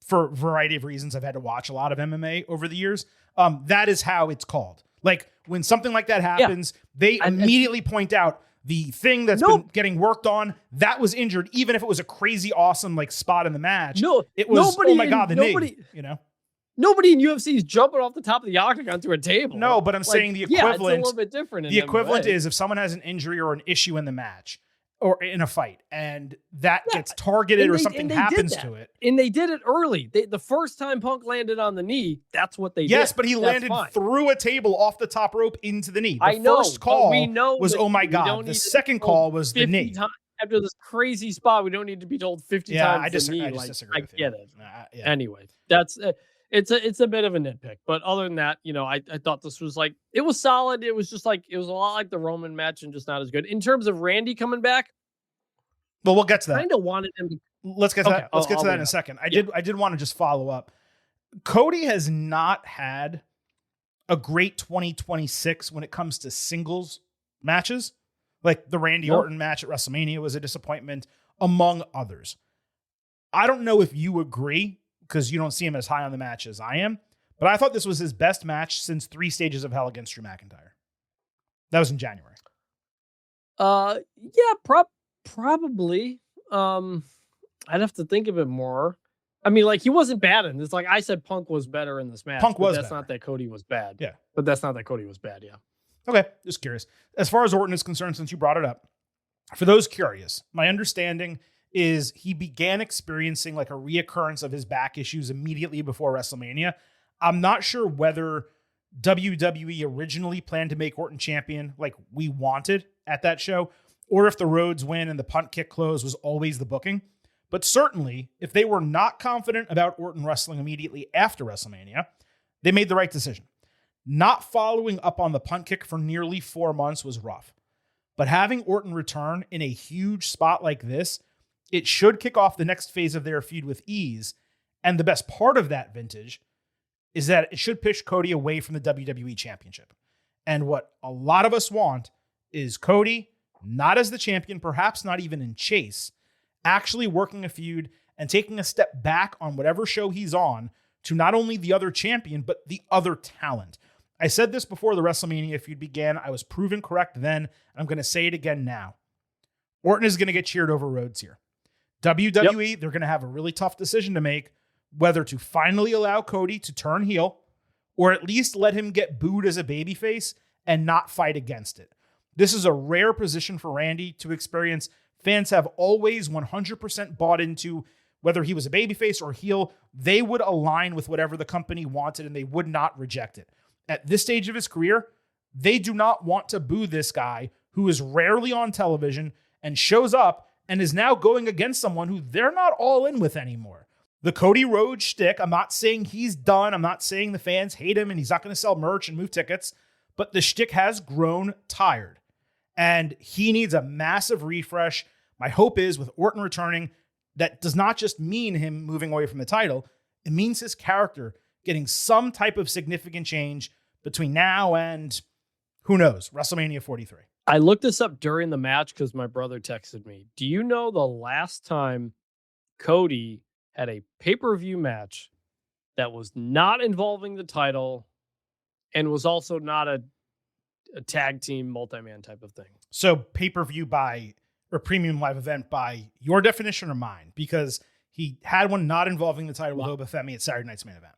for a variety of reasons, I've had to watch a lot of MMA over the years. That is how it's called. Like when something like that happens, they immediately point out the thing that's been getting worked on that was injured, even if it was a crazy, awesome like spot in the match. No, it was, oh my God, the knee, you know? Nobody in UFC is jumping off the top of the octagon to a table. No, but I'm saying the equivalent. Yeah, it's a little bit different. The equivalent is if someone has an injury or an issue in the match, or in a fight, and that gets targeted or something happens to it. And they did it early. The first time Punk landed on the knee, that's what they did. Yes, but he landed through a table off the top rope into the knee. The first call was, oh my God. The second call was the knee. After this crazy spot, we don't need to be told 50 times I disagree with you. I get it. Anyway, that's it's a bit of a nitpick. But other than that, I thought this was it was solid. It was just it was a lot like the Roman match and just not as good. In terms of Randy coming back, well, we'll get to that. I kind of wanted him to. Let's get to that. Let's get to that in a second. I did want to just follow up. Cody has not had a great 2026 when it comes to singles matches. Like the Randy Orton match at WrestleMania was a disappointment, among others. I don't know if you agree, because you don't see him as high on the match as I am, but I thought this was his best match since 3 Stages of Hell against Drew McIntyre. That was in January. Yeah, probably. I'd have to think of it more. I mean, he wasn't bad in this. I said, Punk was better in this match. That's not that Cody was bad. Yeah. But that's not that Cody was bad, yeah. Okay, just curious. As far as Orton is concerned, since you brought it up, for those curious, my understanding is he began experiencing a reoccurrence of his back issues immediately before WrestleMania. I'm not sure whether WWE originally planned to make Orton champion like we wanted at that show, or if the Rhodes win and the punt kick close was always the booking. But certainly, if they were not confident about Orton wrestling immediately after WrestleMania, they made the right decision. Not following up on the punt kick for nearly 4 months was rough. But having Orton return in a huge spot like this, it should kick off the next phase of their feud with ease. And the best part of that vintage is that it should push Cody away from the WWE Championship. And what a lot of us want is Cody, not as the champion, perhaps not even in chase, actually working a feud and taking a step back on whatever show he's on to not only the other champion, but the other talent. I said this before the WrestleMania feud began. I was proven correct then. And I'm going to say it again now. Orton is going to get cheered over Rhodes here. WWE, They're going to have a really tough decision to make, whether to finally allow Cody to turn heel or at least let him get booed as a babyface and not fight against it. This is a rare position for Randy to experience. Fans have always 100% bought into whether he was a babyface or heel. They would align with whatever the company wanted and they would not reject it. At this stage of his career, they do not want to boo this guy who is rarely on television and shows up and is now going against someone who they're not all in with anymore. The Cody Rhodes shtick, I'm not saying he's done. I'm not saying the fans hate him and he's not going to sell merch and move tickets, but the shtick has grown tired and he needs a massive refresh. My hope is with Orton returning, that does not just mean him moving away from the title. It means his character getting some type of significant change between now and, who knows, WrestleMania 43. I looked this up during the match because my brother texted me. Do you know the last time Cody had a pay-per-view match that was not involving the title and was also not a tag team multi-man type of thing? So pay-per-view or premium live event by your definition or mine? Because he had one not involving the title with Oba Femi at Saturday Night's Main Event.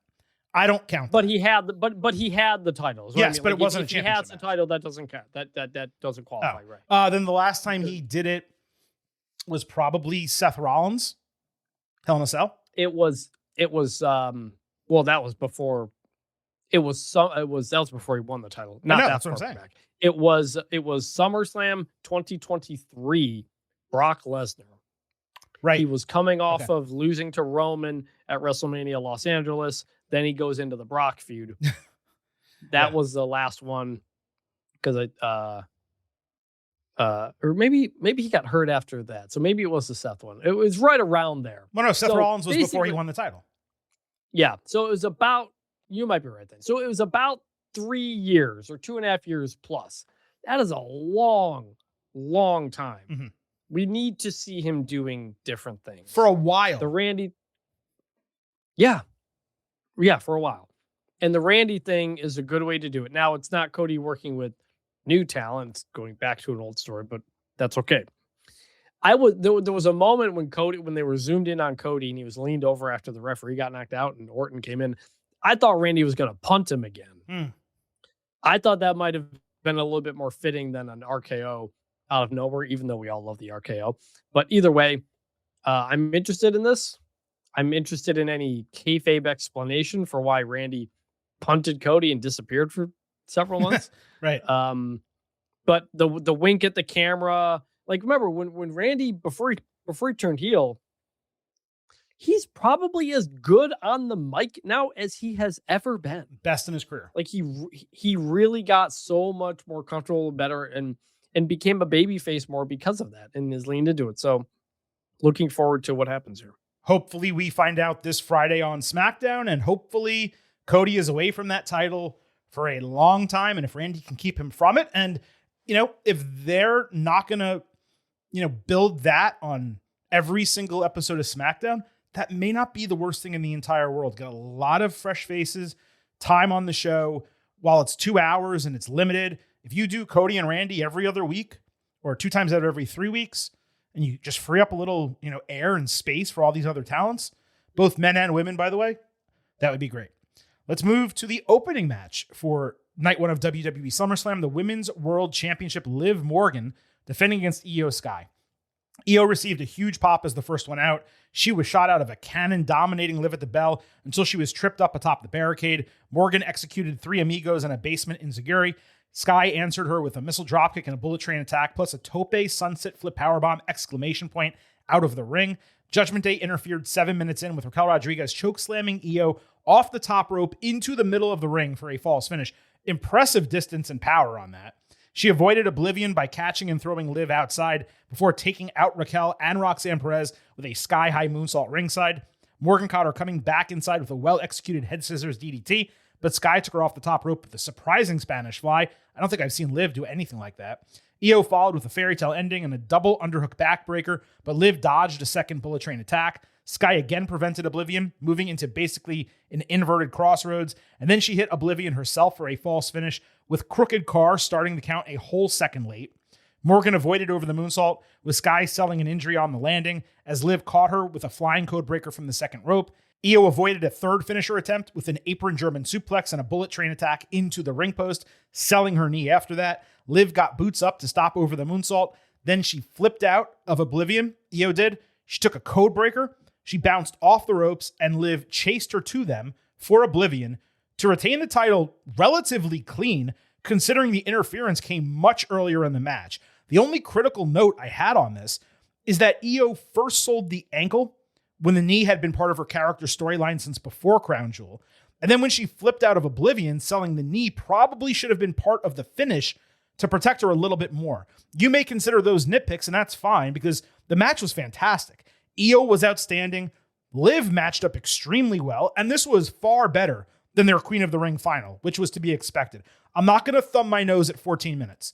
I don't count that. But he had the titles. Yes, but it wasn't a championship. If he has the title, that doesn't count. That doesn't qualify, right? Then the last time he did it was probably Seth Rollins, Hell in a Cell. That was before. That was before he won the title. That's what I'm saying. Back. It was SummerSlam 2023. Brock Lesnar. Right. He was coming off of losing to Roman at WrestleMania Los Angeles. Then he goes into the Brock feud. That was the last one because or maybe he got hurt after that. So maybe it was the Seth one. It was right around there. Well, no, Seth Rollins was before he won the title. Yeah. So it was about, you might be right then. So it was about 3 years or 2.5 years plus. That is a long, long time. Mm-hmm. We need to see him doing different things. For a while. The Randy. Yeah, for a while. And the Randy thing is a good way to do it. Now, it's not Cody working with new talent. It's going back to an old story, but that's okay. There was a moment when they were zoomed in on Cody and he was leaned over after the referee got knocked out and Orton came in. I thought Randy was going to punt him again. I thought that might have been a little bit more fitting than an RKO. out of nowhere, even though we all love the RKO. But either way, I'm interested in this. I'm interested in any kayfabe explanation for why Randy punted Cody and disappeared for several months. Right. But the wink at the camera, like remember when Randy before he turned heel, he's probably as good on the mic now as he has ever been. Best in his career. Like he really got so much more comfortable, better, and became a babyface more because of that, and is leaned into it. So looking forward to what happens here. Hopefully we find out this Friday on SmackDown, and hopefully Cody is away from that title for a long time. And if Randy can keep him from it, and if they're not going to, build that on every single episode of SmackDown, that may not be the worst thing in the entire world. Got a lot of fresh faces, time on the show. While it's 2 hours and it's limited, if you do Cody and Randy every other week or 2 times out of every 3 weeks, and you just free up a little, air and space for all these other talents, both men and women, by the way, that would be great. Let's move to the opening match for night 1 of WWE SummerSlam, the Women's World Championship. Liv Morgan defending against Io Sky. Io received a huge pop as the first one out. She was shot out of a cannon, dominating Liv at the bell until she was tripped up atop the barricade. Morgan executed 3 amigos and a basement enziguri. Sky answered her with a missile dropkick and a bullet train attack, plus a tope sunset flip powerbomb exclamation point out of the ring. Judgment Day interfered 7 minutes in with Raquel Rodriguez choke slamming Io off the top rope into the middle of the ring for a false finish. Impressive distance and power on that. She avoided Oblivion by catching and throwing Liv outside before taking out Raquel and Roxanne Perez with a sky-high moonsault ringside. Morgan caught her coming back inside with a well-executed head scissors DDT, but Sky took her off the top rope with a surprising Spanish fly. I don't think I've seen Liv do anything like that. Io followed with a fairy tale ending and a double underhook backbreaker, but Liv dodged a second bullet train attack. Sky again prevented Oblivion, moving into basically an inverted crossroads, and then she hit Oblivion herself for a false finish, with Crooked Car starting the count a whole second late. Morgan avoided over the moonsault, with Sky selling an injury on the landing, as Liv caught her with a flying code breaker from the second rope. Io avoided a third finisher attempt with an apron German suplex and a bullet train attack into the ring post, selling her knee after that. Liv got boots up to stop over the moonsault. Then she flipped out of Oblivion. Io did. She took a code breaker. She bounced off the ropes, and Liv chased her to them for Oblivion to retain the title relatively clean, considering the interference came much earlier in the match. The only critical note I had on this is that Io first sold the ankle when the knee had been part of her character storyline since before Crown Jewel. And then when she flipped out of Oblivion, selling the knee probably should have been part of the finish to protect her a little bit more. You may consider those nitpicks, and that's fine because the match was fantastic. Io was outstanding. Liv matched up extremely well, and this was far better than their Queen of the Ring final, which was to be expected. I'm not going to thumb my nose at 14 minutes.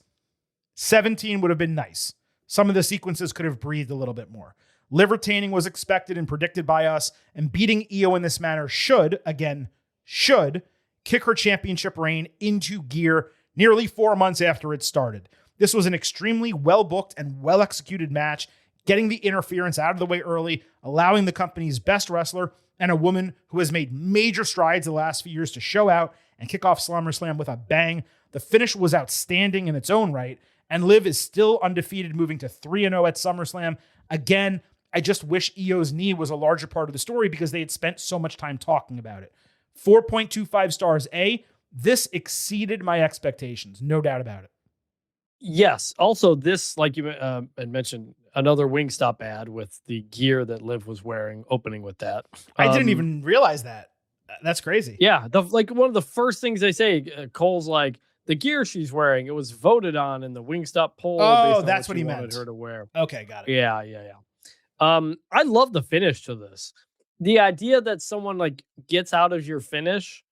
17 would have been nice. Some of the sequences could have breathed a little bit more. Liv retaining was expected and predicted by us, and beating Io in this manner should kick her championship reign into gear nearly 4 months after it started. This was an extremely well-booked and well-executed match, getting the interference out of the way early, allowing the company's best wrestler and a woman who has made major strides the last few years to show out and kick off SummerSlam with a bang. The finish was outstanding in its own right, and Liv is still undefeated, moving to 3-0 at SummerSlam. Again, I just wish Io's knee was a larger part of the story because they had spent so much time talking about it. 4.25 stars A. This exceeded my expectations, no doubt about it. Yes. Also, this, like you had mentioned, another Wingstop ad with the gear that Liv was wearing, opening with that. I didn't even realize that. That's crazy. Yeah. One of the first things they say, Cole's like, the gear she's wearing, it was voted on in the Wingstop poll. Oh, that's what he wanted meant. Her to wear. Okay, got it. Yeah. I love the finish to this. The idea that someone like gets out of your finish,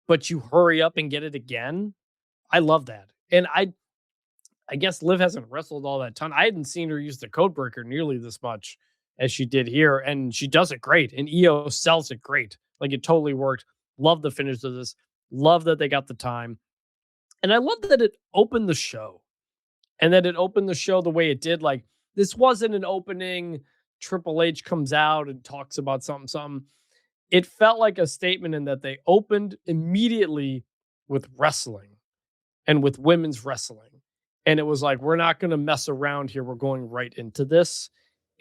but you hurry up and get it again. I love that. And I guess Liv hasn't wrestled all that ton. I hadn't seen her use the code breaker nearly this much as she did here. And she does it great. And Io sells it great. Like it totally worked. Love the finish of this. Love that they got the time. And I love that it opened the show. And that it opened the show the way it did. Like this wasn't an opening. Triple H comes out and talks about something. It felt like a statement in that they opened immediately with wrestling and with women's wrestling. And it was like, we're not going to mess around here. We're going right into this.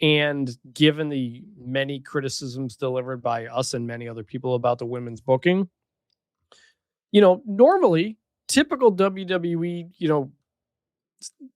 And given the many criticisms delivered by us and many other people about the women's booking, normally typical WWE,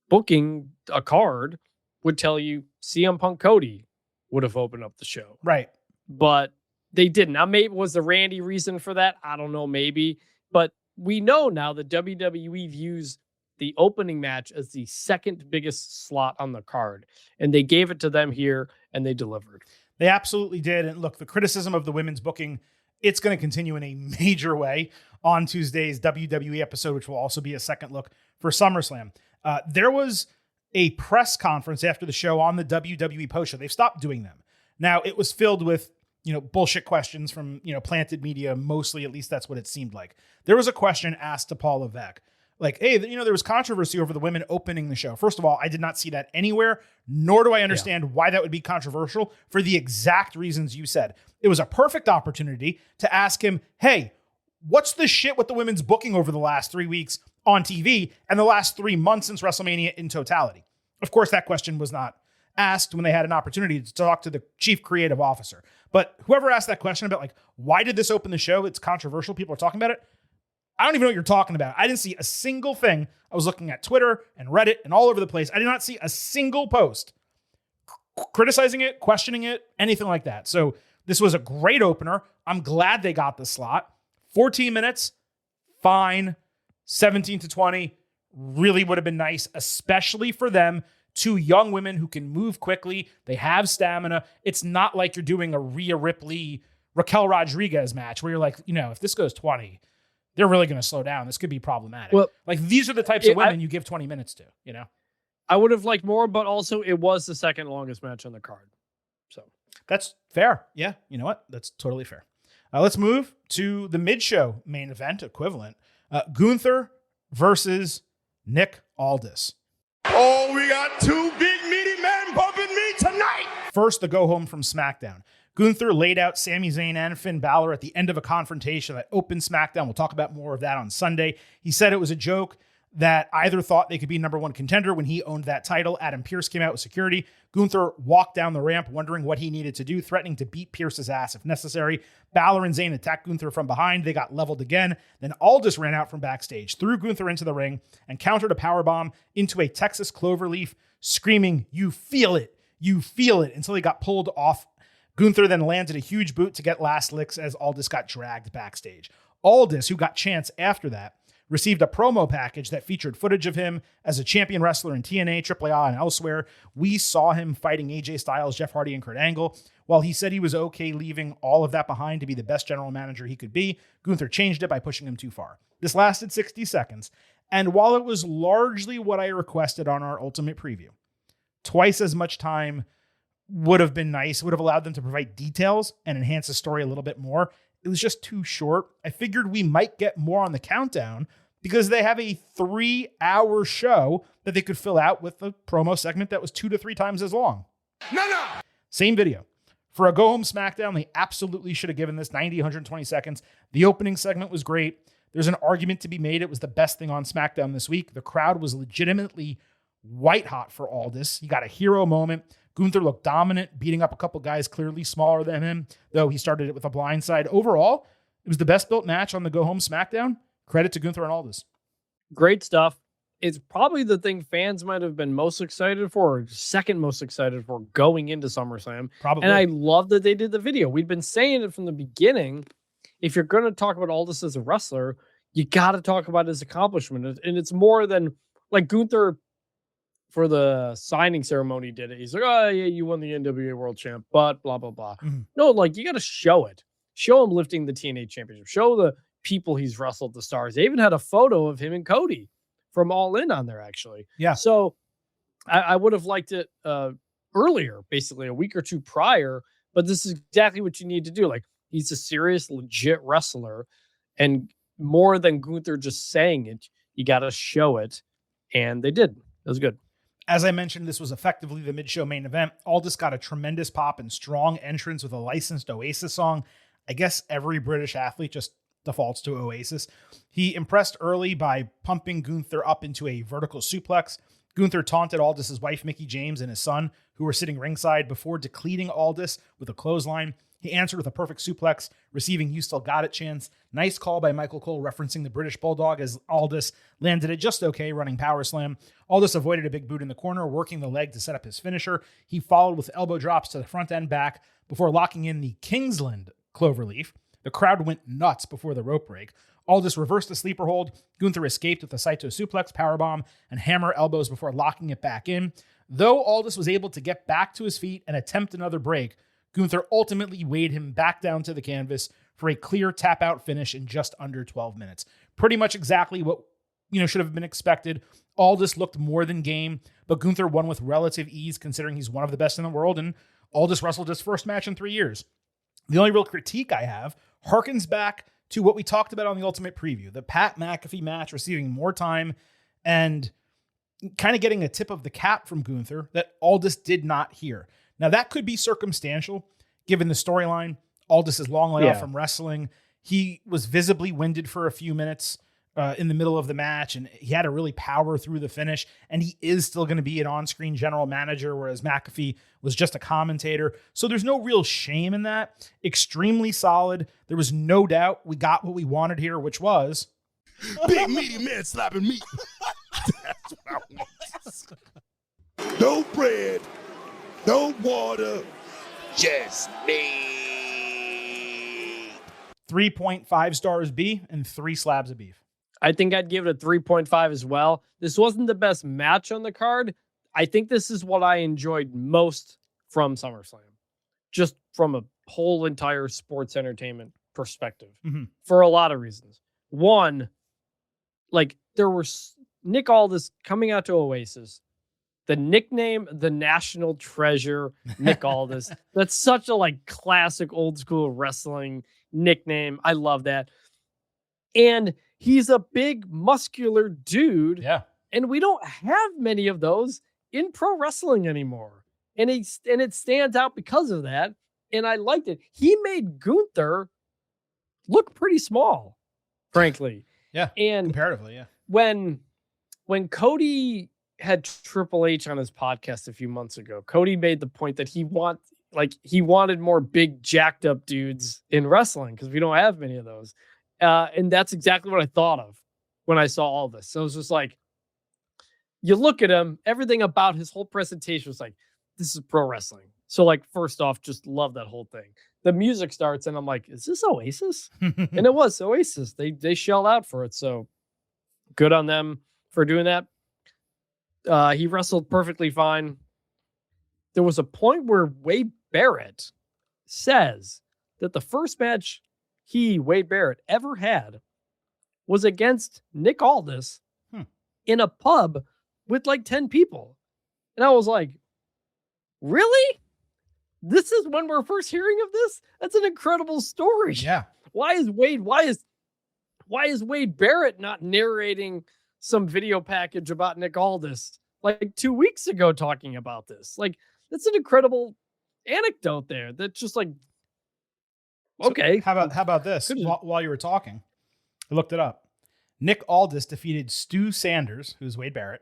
booking a card would tell you CM Punk Cody would have opened up the show. Right. But they didn't. Now, maybe was the Randy reason for that? I don't know, maybe. But we know now that WWE views the opening match as the second biggest slot on the card. And they gave it to them here, and they delivered. They absolutely did. And look, the criticism of the women's booking, it's going to continue in a major way on Tuesday's WWE episode, which will also be a second look for SummerSlam. There was a press conference after the show on the WWE post show. They've stopped doing them. Now, it was filled with, bullshit questions from, planted media, mostly, at least that's what it seemed like. There was a question asked to Paul Levesque. Like, hey, there was controversy over the women opening the show. First of all, I did not see that anywhere, nor do I understand why that would be controversial for the exact reasons you said. It was a perfect opportunity to ask him, hey, what's the shit with the women's booking over the last 3 weeks on TV and the last 3 months since WrestleMania in totality? Of course, that question was not asked when they had an opportunity to talk to the chief creative officer. But whoever asked that question about, like, why did this open the show? It's controversial. People are talking about it. I don't even know what you're talking about. I didn't see a single thing. I was looking at Twitter and Reddit and all over the place. I did not see a single post criticizing it, questioning it, anything like that. So this was a great opener. I'm glad they got the slot. 14 minutes, fine. 17 to 20 really would have been nice, especially for them. 2 young women who can move quickly. They have stamina. It's not like you're doing a Rhea Ripley, Raquel Rodriguez match where you're like, if this goes 20, they're really going to slow down. This could be problematic. Well, like, these are the types of women you give 20 minutes to, I would have liked more, but also it was the second longest match on the card. So that's fair. Yeah. You know what? That's totally fair. Let's move to the mid-show main event equivalent. Gunther versus Nick Aldis. Oh, we got 2 big meaty men bumping me tonight. First, the go home from SmackDown. Gunther laid out Sami Zayn and Finn Balor at the end of a confrontation that opened SmackDown. We'll talk about more of that on Sunday. He said it was a joke that either thought they could be number 1 contender when he owned that title. Adam Pearce came out with security. Gunther walked down the ramp wondering what he needed to do, threatening to beat Pearce's ass if necessary. Balor and Zayn attacked Gunther from behind. They got leveled again. Then Aldis ran out from backstage, threw Gunther into the ring, and countered a powerbomb into a Texas cloverleaf, screaming, "You feel it, you feel it," until he got pulled off. Gunther then landed a huge boot to get last licks as Aldis got dragged backstage. Aldis, who got chants after that, received a promo package that featured footage of him as a champion wrestler in TNA, AAA, and elsewhere. We saw him fighting AJ Styles, Jeff Hardy, and Kurt Angle. While he said he was okay leaving all of that behind to be the best general manager he could be, Gunther changed it by pushing him too far. This lasted 60 seconds, and while it was largely what I requested on our Ultimate Preview, twice as much time would have been nice. It would have allowed them to provide details and enhance the story a little bit more. It was just too short. I figured we might get more on the countdown because they have a 3-hour show that they could fill out with a promo segment that was 2 to 3 times as long. No. Same video. For a go-home SmackDown, they absolutely should have given this 90, 120 seconds. The opening segment was great. There's an argument to be made. It was the best thing on SmackDown this week. The crowd was legitimately white hot for Aldis. He got a hero moment. Gunther looked dominant, beating up a couple guys clearly smaller than him, though he started it with a blindside. Overall, it was the best built match on the go-home SmackDown. Credit to Gunther and Aldis. Great stuff. It's probably the thing fans might have been most excited for, or second most excited for going into SummerSlam. Probably. And I love that they did the video. We'd been saying it from the beginning. If you're going to talk about Aldis as a wrestler, you got to talk about his accomplishment. And it's more than, like, Gunther for the signing ceremony did it. He's like, oh, yeah, you won the NWA World Champ, but blah, blah, blah. Mm-hmm. No, like, you got to show it. Show him lifting the TNA Championship. Show the people he's wrestled the stars. They even had a photo of him and Cody from All In on there, actually. Yeah. So I would have liked it earlier, basically a week or two prior, but this is exactly what you need to do. Like, he's a serious, legit wrestler, and more than Gunther just saying it, you got to show it, and they did. It was good. As I mentioned, this was effectively the mid-show main event. Aldis got a tremendous pop and strong entrance with a licensed Oasis song. I guess every British athlete just defaults to Oasis. He impressed early by pumping Gunther up into a vertical suplex. Gunther taunted Aldis's wife, Mickie James, and his son, who were sitting ringside, before decleating Aldis with a clothesline. He answered with a perfect suplex, receiving "You Still Got It" chants. Nice call by Michael Cole referencing the British Bulldog as Aldis landed it just okay, running power slam. Aldis avoided a big boot in the corner, working the leg to set up his finisher. He followed with elbow drops to the front and back before locking in the Kingsland Cloverleaf. The crowd went nuts before the rope break. Aldis reversed the sleeper hold. Gunther escaped with a Saito suplex, powerbomb, and hammer elbows before locking it back in. Though Aldis was able to get back to his feet and attempt another break, Gunther ultimately weighed him back down to the canvas for a clear tap-out finish in just under 12 minutes. Pretty much exactly what should have been expected. Aldis looked more than game, but Gunther won with relative ease considering he's one of the best in the world, and Aldis wrestled his first match in 3 years. The only real critique I have harkens back to what we talked about on the Ultimate Preview, the Pat McAfee match receiving more time and kind of getting a tip of the cap from Gunther that Aldis did not hear. Now, that could be circumstantial, given the storyline. Aldis' long layoff from wrestling. He was visibly winded for a few minutes in the middle of the match, and he had to really power through the finish, and he is still going to be an on-screen general manager, whereas McAfee was just a commentator. So there's no real shame in that. Extremely solid. There was no doubt we got what we wanted here, which was... Big meaty man slapping meat. That's what I want. No bread. No water, just me. 3.5 stars B and 3 slabs of beef. I think I'd give it a 3.5 as well. This wasn't the best match on the card. I think this is what I enjoyed most from SummerSlam, just from a whole entire sports entertainment perspective, for a lot of reasons. One, like there was Nick Aldis coming out to Oasis. The nickname, the National Treasure, Nick Aldis. That's such a classic old school wrestling nickname. I love that. And he's a big muscular dude. Yeah. And we don't have many of those in pro wrestling anymore. And it stands out because of that. And I liked it. He made Gunther look pretty small, frankly. Yeah. And comparatively, yeah. When Cody had Triple H on his podcast a few months ago, Cody made the point that he wanted more big jacked up dudes in wrestling because we don't have many of those. And that's exactly what I thought of when I saw all this. So it was just like, you look at him, everything about his whole presentation was like, this is pro wrestling. So first off, just love that whole thing. The music starts and I'm like, is this Oasis? And it was Oasis. They shelled out for it. So good on them for doing that. He wrestled perfectly fine. There was a point where Wade Barrett says that the first match Wade Barrett, ever had was against Nick Aldis in a pub with 10 people. And I was like, really? This is when we're first hearing of this? That's an incredible story. Yeah. Why is Wade Barrett not narrating some video package about Nick Aldis 2 weeks ago talking about this? That's an incredible anecdote there. That's just okay. So how about this? While you were talking, I looked it up. Nick Aldis defeated Stu Sanders, who's Wade Barrett,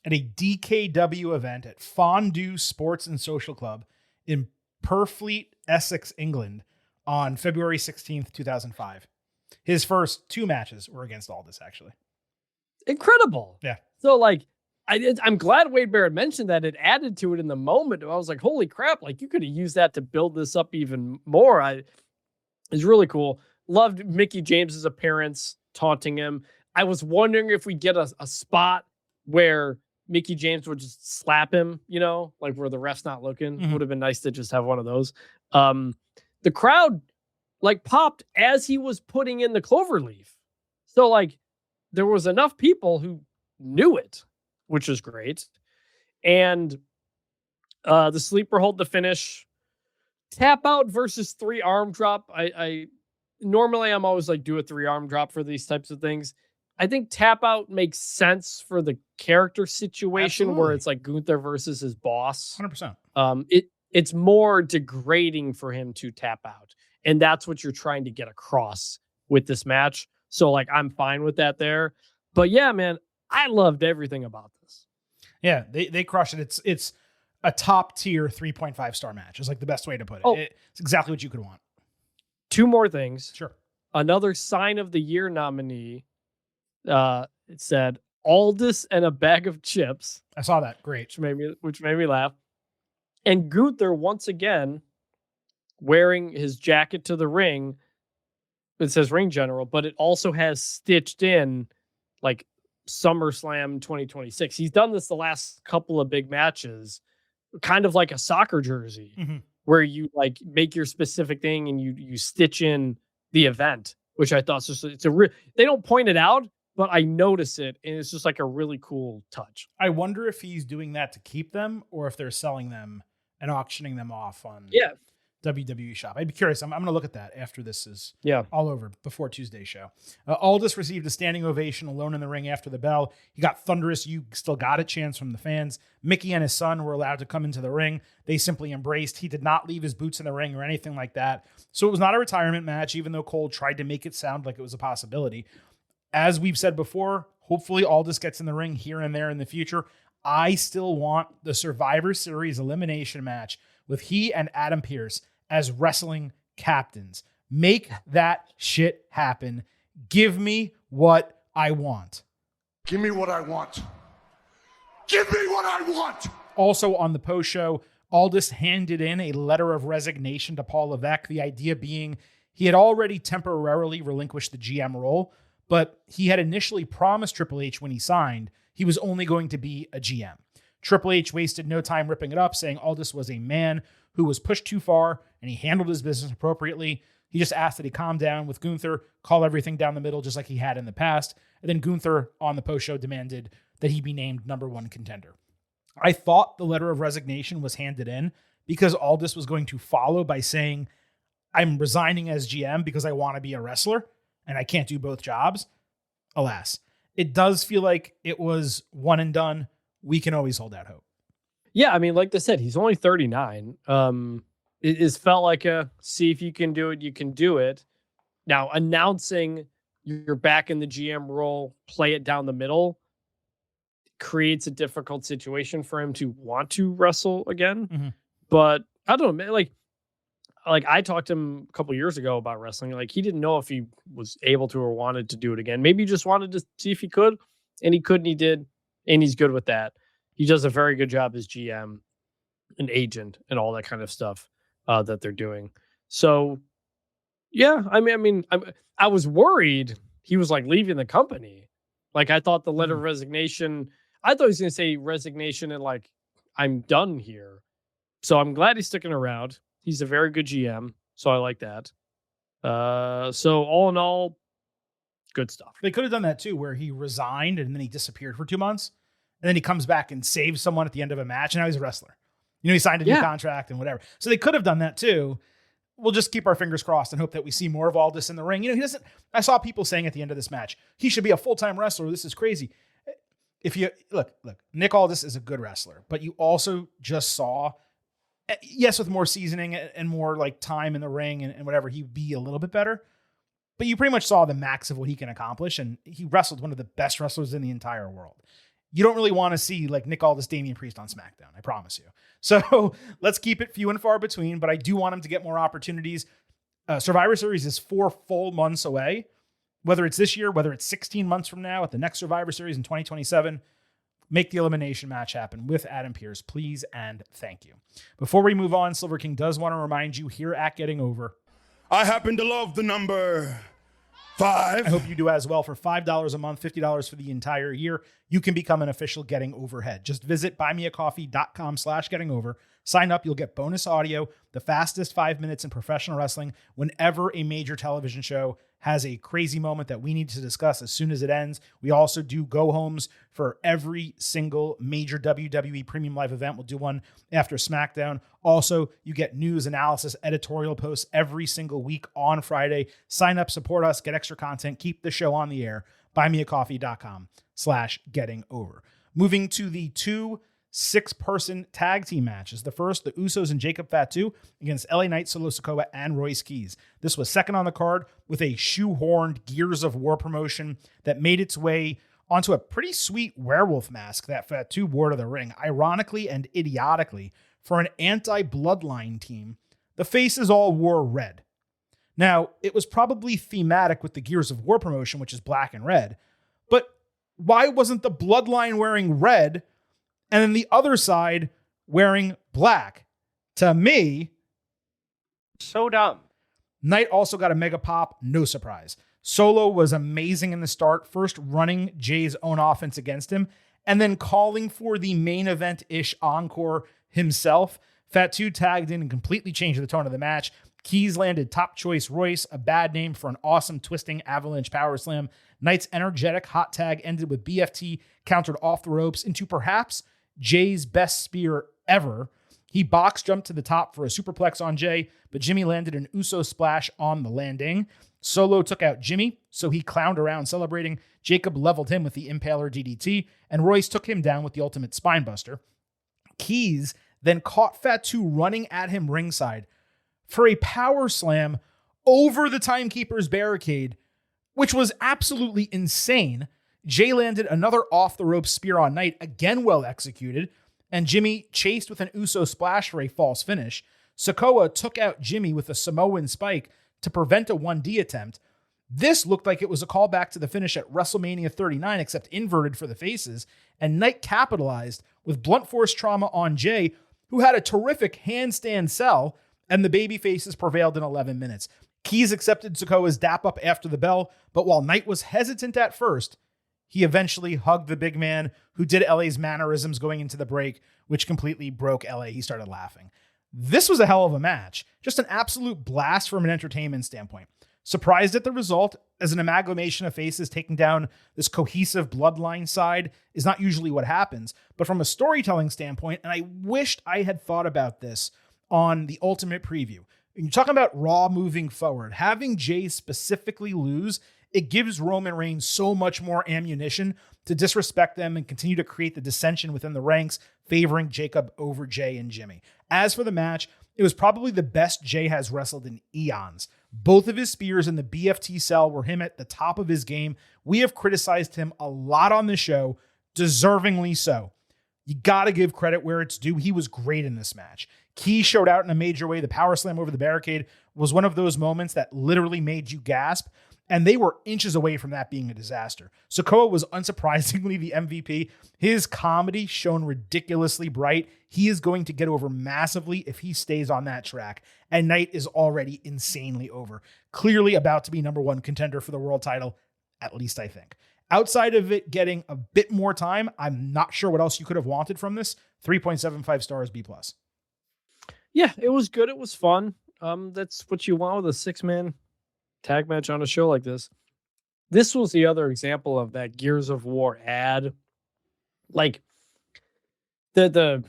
at a DKW event at Fondue Sports and Social Club in Purfleet, Essex, England on February 16th, 2005. His first 2 matches were against Aldis, actually. Incredible. Yeah. So I'm glad Wade Barrett mentioned that. It added to it in the moment. I was like, holy crap, you could have used that to build this up even more. It's really cool. Loved Mickie James's appearance, taunting him. I was wondering if we get a spot where Mickie James would just slap him, where the ref's not looking. Would have been nice to just have one of those. The crowd popped as he was putting in the cloverleaf. So there was enough people who knew it, which was great. And the sleeper hold to finish. Tap out versus 3 arm drop. I normally I'm always do a 3 arm drop for these types of things. I think tap out makes sense for the character situation where it's Gunther versus his boss. 100%. It's more degrading for him to tap out. And that's what you're trying to get across with this match. So like I'm fine with that there. But yeah, man, I loved everything about this. Yeah, they crush it. It's a top tier 3.5 star match. Is like the best way to put it. Oh. It's exactly what you could want. 2 more things. Sure. Another sign of the year nominee. It said Aldis and a bag of chips. I saw that. Great. Which made me laugh. And Gunther once again wearing his jacket to the ring. It says ring general, but it also has stitched in like SummerSlam 2026. He's done this the last couple of big matches, kind of like a soccer jersey, where you like make your specific thing and you stitch in the event, which I thought was just, they don't point it out, but I notice it, and it's just like a really cool touch. I wonder if he's doing that to keep them or if they're selling them and auctioning them off on WWE Shop. I'd be curious. I'm going to look at that after this is all over, before Tuesday's show. Aldis received a standing ovation alone in the ring after the bell. He got thunderous "You still got it" chants from the fans. Mickey and his son were allowed to come into the ring. They simply embraced. He did not leave his boots in the ring or anything like that. So it was not a retirement match, even though Cole tried to make it sound like it was a possibility. As we've said before, hopefully Aldis gets in the ring here and there in the future. I still want the Survivor Series elimination match with he and Adam Pearce as wrestling captains. Make that shit happen. Give me what I want. Give me what I want. Give me what I want. Also on the post show, Aldis handed in a letter of resignation to Paul Levesque, the idea being he had already temporarily relinquished the GM role, but he had initially promised Triple H when he signed he was only going to be a GM. Triple H wasted no time ripping it up, saying Aldis was a man who was pushed too far and he handled his business appropriately. He just asked that he calm down with Gunther, call everything down the middle just like he had in the past. And then Gunther on the post show demanded that he be named number 1 contender. I thought the letter of resignation was handed in because Aldis was going to follow by saying, I'm resigning as GM because I want to be a wrestler and I can't do both jobs. Alas, it does feel like it was one and done. We can always hold out hope. Yeah, I mean, like they said, he's only 39. It felt like a see if you can do it, you can do it. Now, announcing you're back in the GM role, play it down the middle, creates a difficult situation for him to want to wrestle again. But I don't know, man, like I talked to him a couple years ago about wrestling. Like he didn't know if he was able to or wanted to do it again. Maybe he just wanted to see if he could, and he could, and he did, and he's good with that. He does a very good job as GM and agent and all that kind of stuff that they're doing. So, yeah, I was worried he was like leaving the company. Like I thought the letter of resignation, I thought he was going to say resignation and like, I'm done here. So I'm glad he's sticking around. He's a very good GM. So I like that. So all in all, good stuff. They could have done that too, where he resigned and then he disappeared for 2 months. And then he comes back and saves someone at the end of a match. And now he's a wrestler. You know, he signed a new contract and whatever. So they could have done that too. We'll just keep our fingers crossed and hope that we see more of Aldis in the ring. You know, I saw people saying at the end of this match, he should be a full-time wrestler. This is crazy. If you look, Nick Aldis is a good wrestler, but you also just saw, yes, with more seasoning and more like time in the ring and whatever, he'd be a little bit better. But you pretty much saw the max of what he can accomplish. And he wrestled one of the best wrestlers in the entire world. You don't really want to see like Nick Aldis, Damian Priest on SmackDown. I promise you. So let's keep it few and far between, but I do want him to get more opportunities. Survivor Series is 4 full months away. Whether it's this year, whether it's 16 months from now at the next Survivor Series in 2027, make the elimination match happen with Adam Pearce, please and thank you. Before we move on, Silver King does want to remind you here at Getting Over, I happen to love the number 5. I hope you do as well. For $5 a month, $50 for the entire year, you can become an official Getting Overhead. Just visit buymeacoffee.com/gettingover. Sign up. You'll get bonus audio, the fastest 5 minutes in professional wrestling whenever a major television show has a crazy moment that we need to discuss as soon as it ends. We also do go-homes for every single major WWE Premium Live event. We'll do one after SmackDown. Also, you get news, analysis, editorial posts every single week on Friday. Sign up, support us, get extra content, keep the show on the air. Buymeacoffee.com/gettingover. Moving to the 2 6-person tag team matches. The first, the Usos and Jacob Fatu against LA Knight, Solo Sikoa, and Royce Keys. This was second on the card with a shoehorned Gears of War promotion that made its way onto a pretty sweet werewolf mask that Fatu wore to the ring. Ironically and idiotically, for an anti-bloodline team, the faces all wore red. Now, it was probably thematic with the Gears of War promotion, which is black and red, but why wasn't the bloodline wearing red and then the other side wearing black? To me, so dumb. Knight also got a mega pop, no surprise. Solo was amazing in the start, first running Jay's own offense against him, and then calling for the main event-ish encore himself. Fatu tagged in and completely changed the tone of the match. Keys landed top choice Royce, a bad name for an awesome twisting avalanche power slam. Knight's energetic hot tag ended with BFT countered off the ropes into perhaps Jay's best spear ever. He box jumped to the top for a superplex on Jay, but Jimmy landed an Uso splash on the landing. Solo took out Jimmy, so he clowned around celebrating. Jacob leveled him with the Impaler DDT, and Royce took him down with the ultimate spinebuster. Keys then caught Fatu running at him ringside for a power slam over the Timekeeper's barricade, which was absolutely insane. Jay landed another off-the-rope spear on Knight, again well executed, and Jimmy chased with an Uso splash for a false finish. Sikoa took out Jimmy with a Samoan spike to prevent a 1D attempt. This looked like it was a callback to the finish at WrestleMania 39, except inverted for the faces, and Knight capitalized with blunt force trauma on Jay, who had a terrific handstand sell, and the baby faces prevailed in 11 minutes. Keys accepted Sikoa's dap up after the bell, but while Knight was hesitant at first, he eventually hugged the big man who did LA's mannerisms going into the break, which completely broke LA. He started laughing. This was a hell of a match. Just an absolute blast from an entertainment standpoint. Surprised at the result, as an amalgamation of faces taking down this cohesive bloodline side is not usually what happens. But from a storytelling standpoint, and I wished I had thought about this on the Ultimate Preview. When you're talking about Raw moving forward, having Jay specifically lose, it gives Roman Reigns so much more ammunition to disrespect them and continue to create the dissension within the ranks, favoring Jacob over Jay and Jimmy. As for the match, it was probably the best Jay has wrestled in eons. Both of his spears in the BFT cell were him at the top of his game. We have criticized him a lot on the show, deservingly so. You got to give credit where it's due. He was great in this match. Key showed out in a major way. The power slam over the barricade was one of those moments that literally made you gasp, and they were inches away from that being a disaster. Sikoa was unsurprisingly the MVP. His comedy shone ridiculously bright. He is going to get over massively if he stays on that track, and Knight is already insanely over. Clearly about to be number one contender for the world title, at least I think. Outside of it getting a bit more time, I'm not sure what else you could have wanted from this. 3.75 stars, B+. Yeah, it was good. It was fun. That's what you want with a 6-man tag match on a show like this. This was the other example of that Gears of War ad. Like the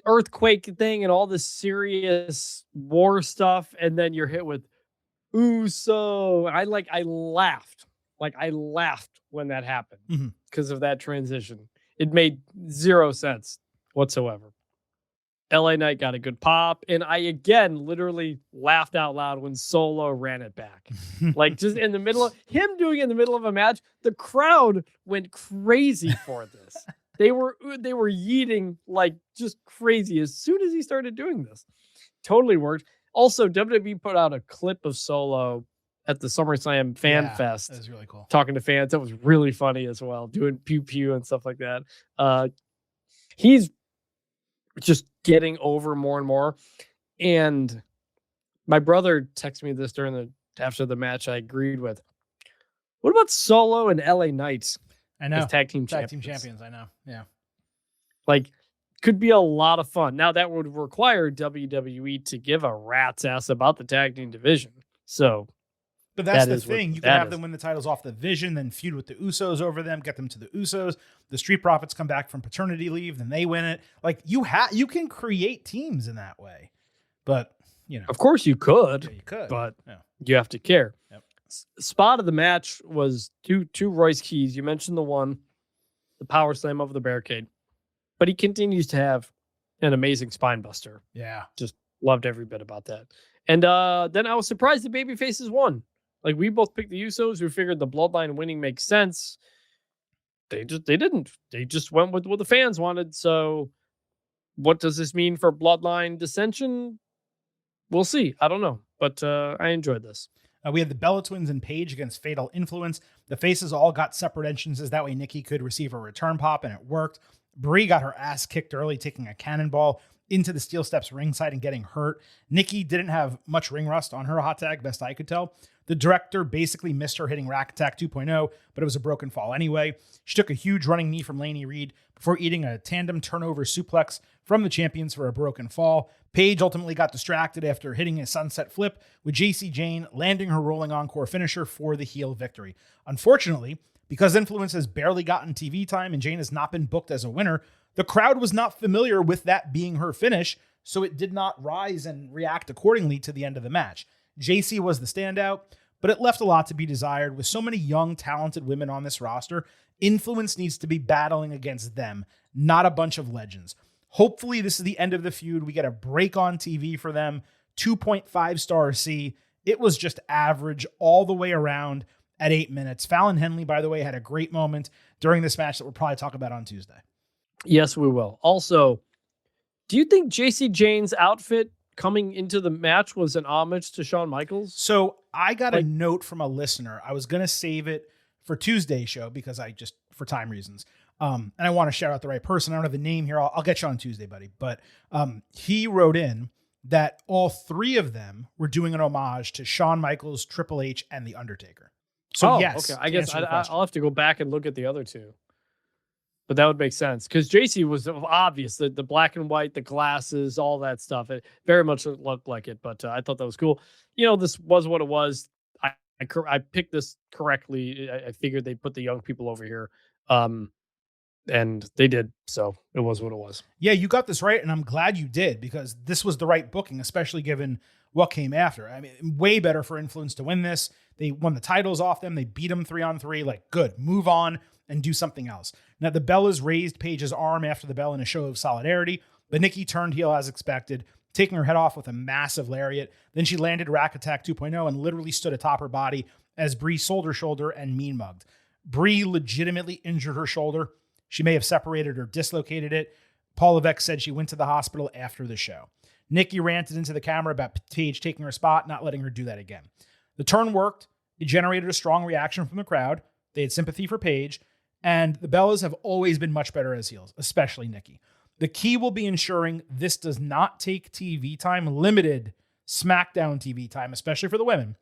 earthquake thing and all this serious war stuff, and then you're hit with Uso. I laughed. I laughed when that happened because of that transition. It made zero sense whatsoever. LA Knight got a good pop, and I again literally laughed out loud when Solo ran it back. Just in the middle of him doing it in the middle of a match, the crowd went crazy for this. They were yeeting like just crazy as soon as he started doing this. Totally worked. Also, WWE put out a clip of Solo at the SummerSlam Fan Fest. That was really cool. Talking to fans. That was really funny as well, doing pew pew and stuff like that. He's just getting over more and more. And my brother texted me this after the match I agreed with. What about Solo and LA Knight? I know. As tag team champions, I know. Yeah. Could be a lot of fun. Now that would require WWE to give a rat's ass about the tag team division. So, but that's the thing. You can have them win the titles off the division, then feud with the Usos over them, get them to the Usos. The Street Profits come back from paternity leave, then they win it. You can create teams in that way. But, of course you could. Yeah, you could. But you have to care. Yep. Spot of the match was two Royce Keys. You mentioned the one, the power slam over the barricade. but he continues to have an amazing spine buster. Yeah. Just loved every bit about that. And then I was surprised the babyfaces won. Like, we both picked the Usos. We figured the bloodline winning makes sense. They didn't. They just went with what the fans wanted. So what does this mean for bloodline dissension? We'll see. I don't know. But I enjoyed this. We had the Bella Twins and Paige against Fatal Influence. The faces all got separate entrances. That way Nikki could receive a return pop, and it worked. Brie got her ass kicked early, taking a cannonball into the steel steps ringside and getting hurt. Nikki didn't have much ring rust on her hot tag, best I could tell. The director basically missed her hitting Rack Attack 2.0, but it was a broken fall anyway. She took a huge running knee from Laney Reed before eating a tandem turnover suplex from the champions for a broken fall. Paige ultimately got distracted after hitting a sunset flip, with JC Jane landing her rolling encore finisher for the heel victory. Unfortunately, because Influence has barely gotten TV time and Jane has not been booked as a winner, the crowd was not familiar with that being her finish, so it did not rise and react accordingly to the end of the match. JC was the standout, but it left a lot to be desired. With so many young, talented women on this roster, Influence needs to be battling against them, not a bunch of legends. Hopefully, this is the end of the feud. We get a break on TV for them. 2.5 star C. It was just average all the way around at 8 minutes. Fallon Henley, by the way, had a great moment during this match that we'll probably talk about on Tuesday. Yes, we will. Also, do you think JC Jane's outfit coming into the match was an homage to Shawn Michaels? So I got a note from a listener. I was going to save it for Tuesday's show because for time reasons. And I want to shout out the right person. I don't have the name here. I'll get you on Tuesday, buddy. But he wrote in that all three of them were doing an homage to Shawn Michaels, Triple H, and The Undertaker. So yes. Okay. I guess I'll have to go back and look at the other two. But that would make sense because JC was obvious, the black and white, the glasses, all that stuff. It very much looked like it, but I thought that was cool. This was what it was. I picked this correctly. I figured they'd put the young people over here. And they did. So it was what it was. Yeah, you got this right. And I'm glad you did, because this was the right booking, especially given what came after. I mean, way better for Influence to win this. They won the titles off them. They beat them 3-on-3. Like, good. Move on and do something else. Now, the Bellas raised Paige's arm after the bell in a show of solidarity, but Nikki turned heel as expected, taking her head off with a massive lariat. Then she landed Rack Attack 2.0 and literally stood atop her body as Brie sold her shoulder and mean mugged. Brie legitimately injured her shoulder. She may have separated or dislocated it. Paul Levesque said she went to the hospital after the show. Nikki ranted into the camera about Paige taking her spot, not letting her do that again. The turn worked. It generated a strong reaction from the crowd. They had sympathy for Paige. And the Bellas have always been much better as heels, especially Nikki. The key will be ensuring this does not take TV time, limited SmackDown TV time, especially for the women,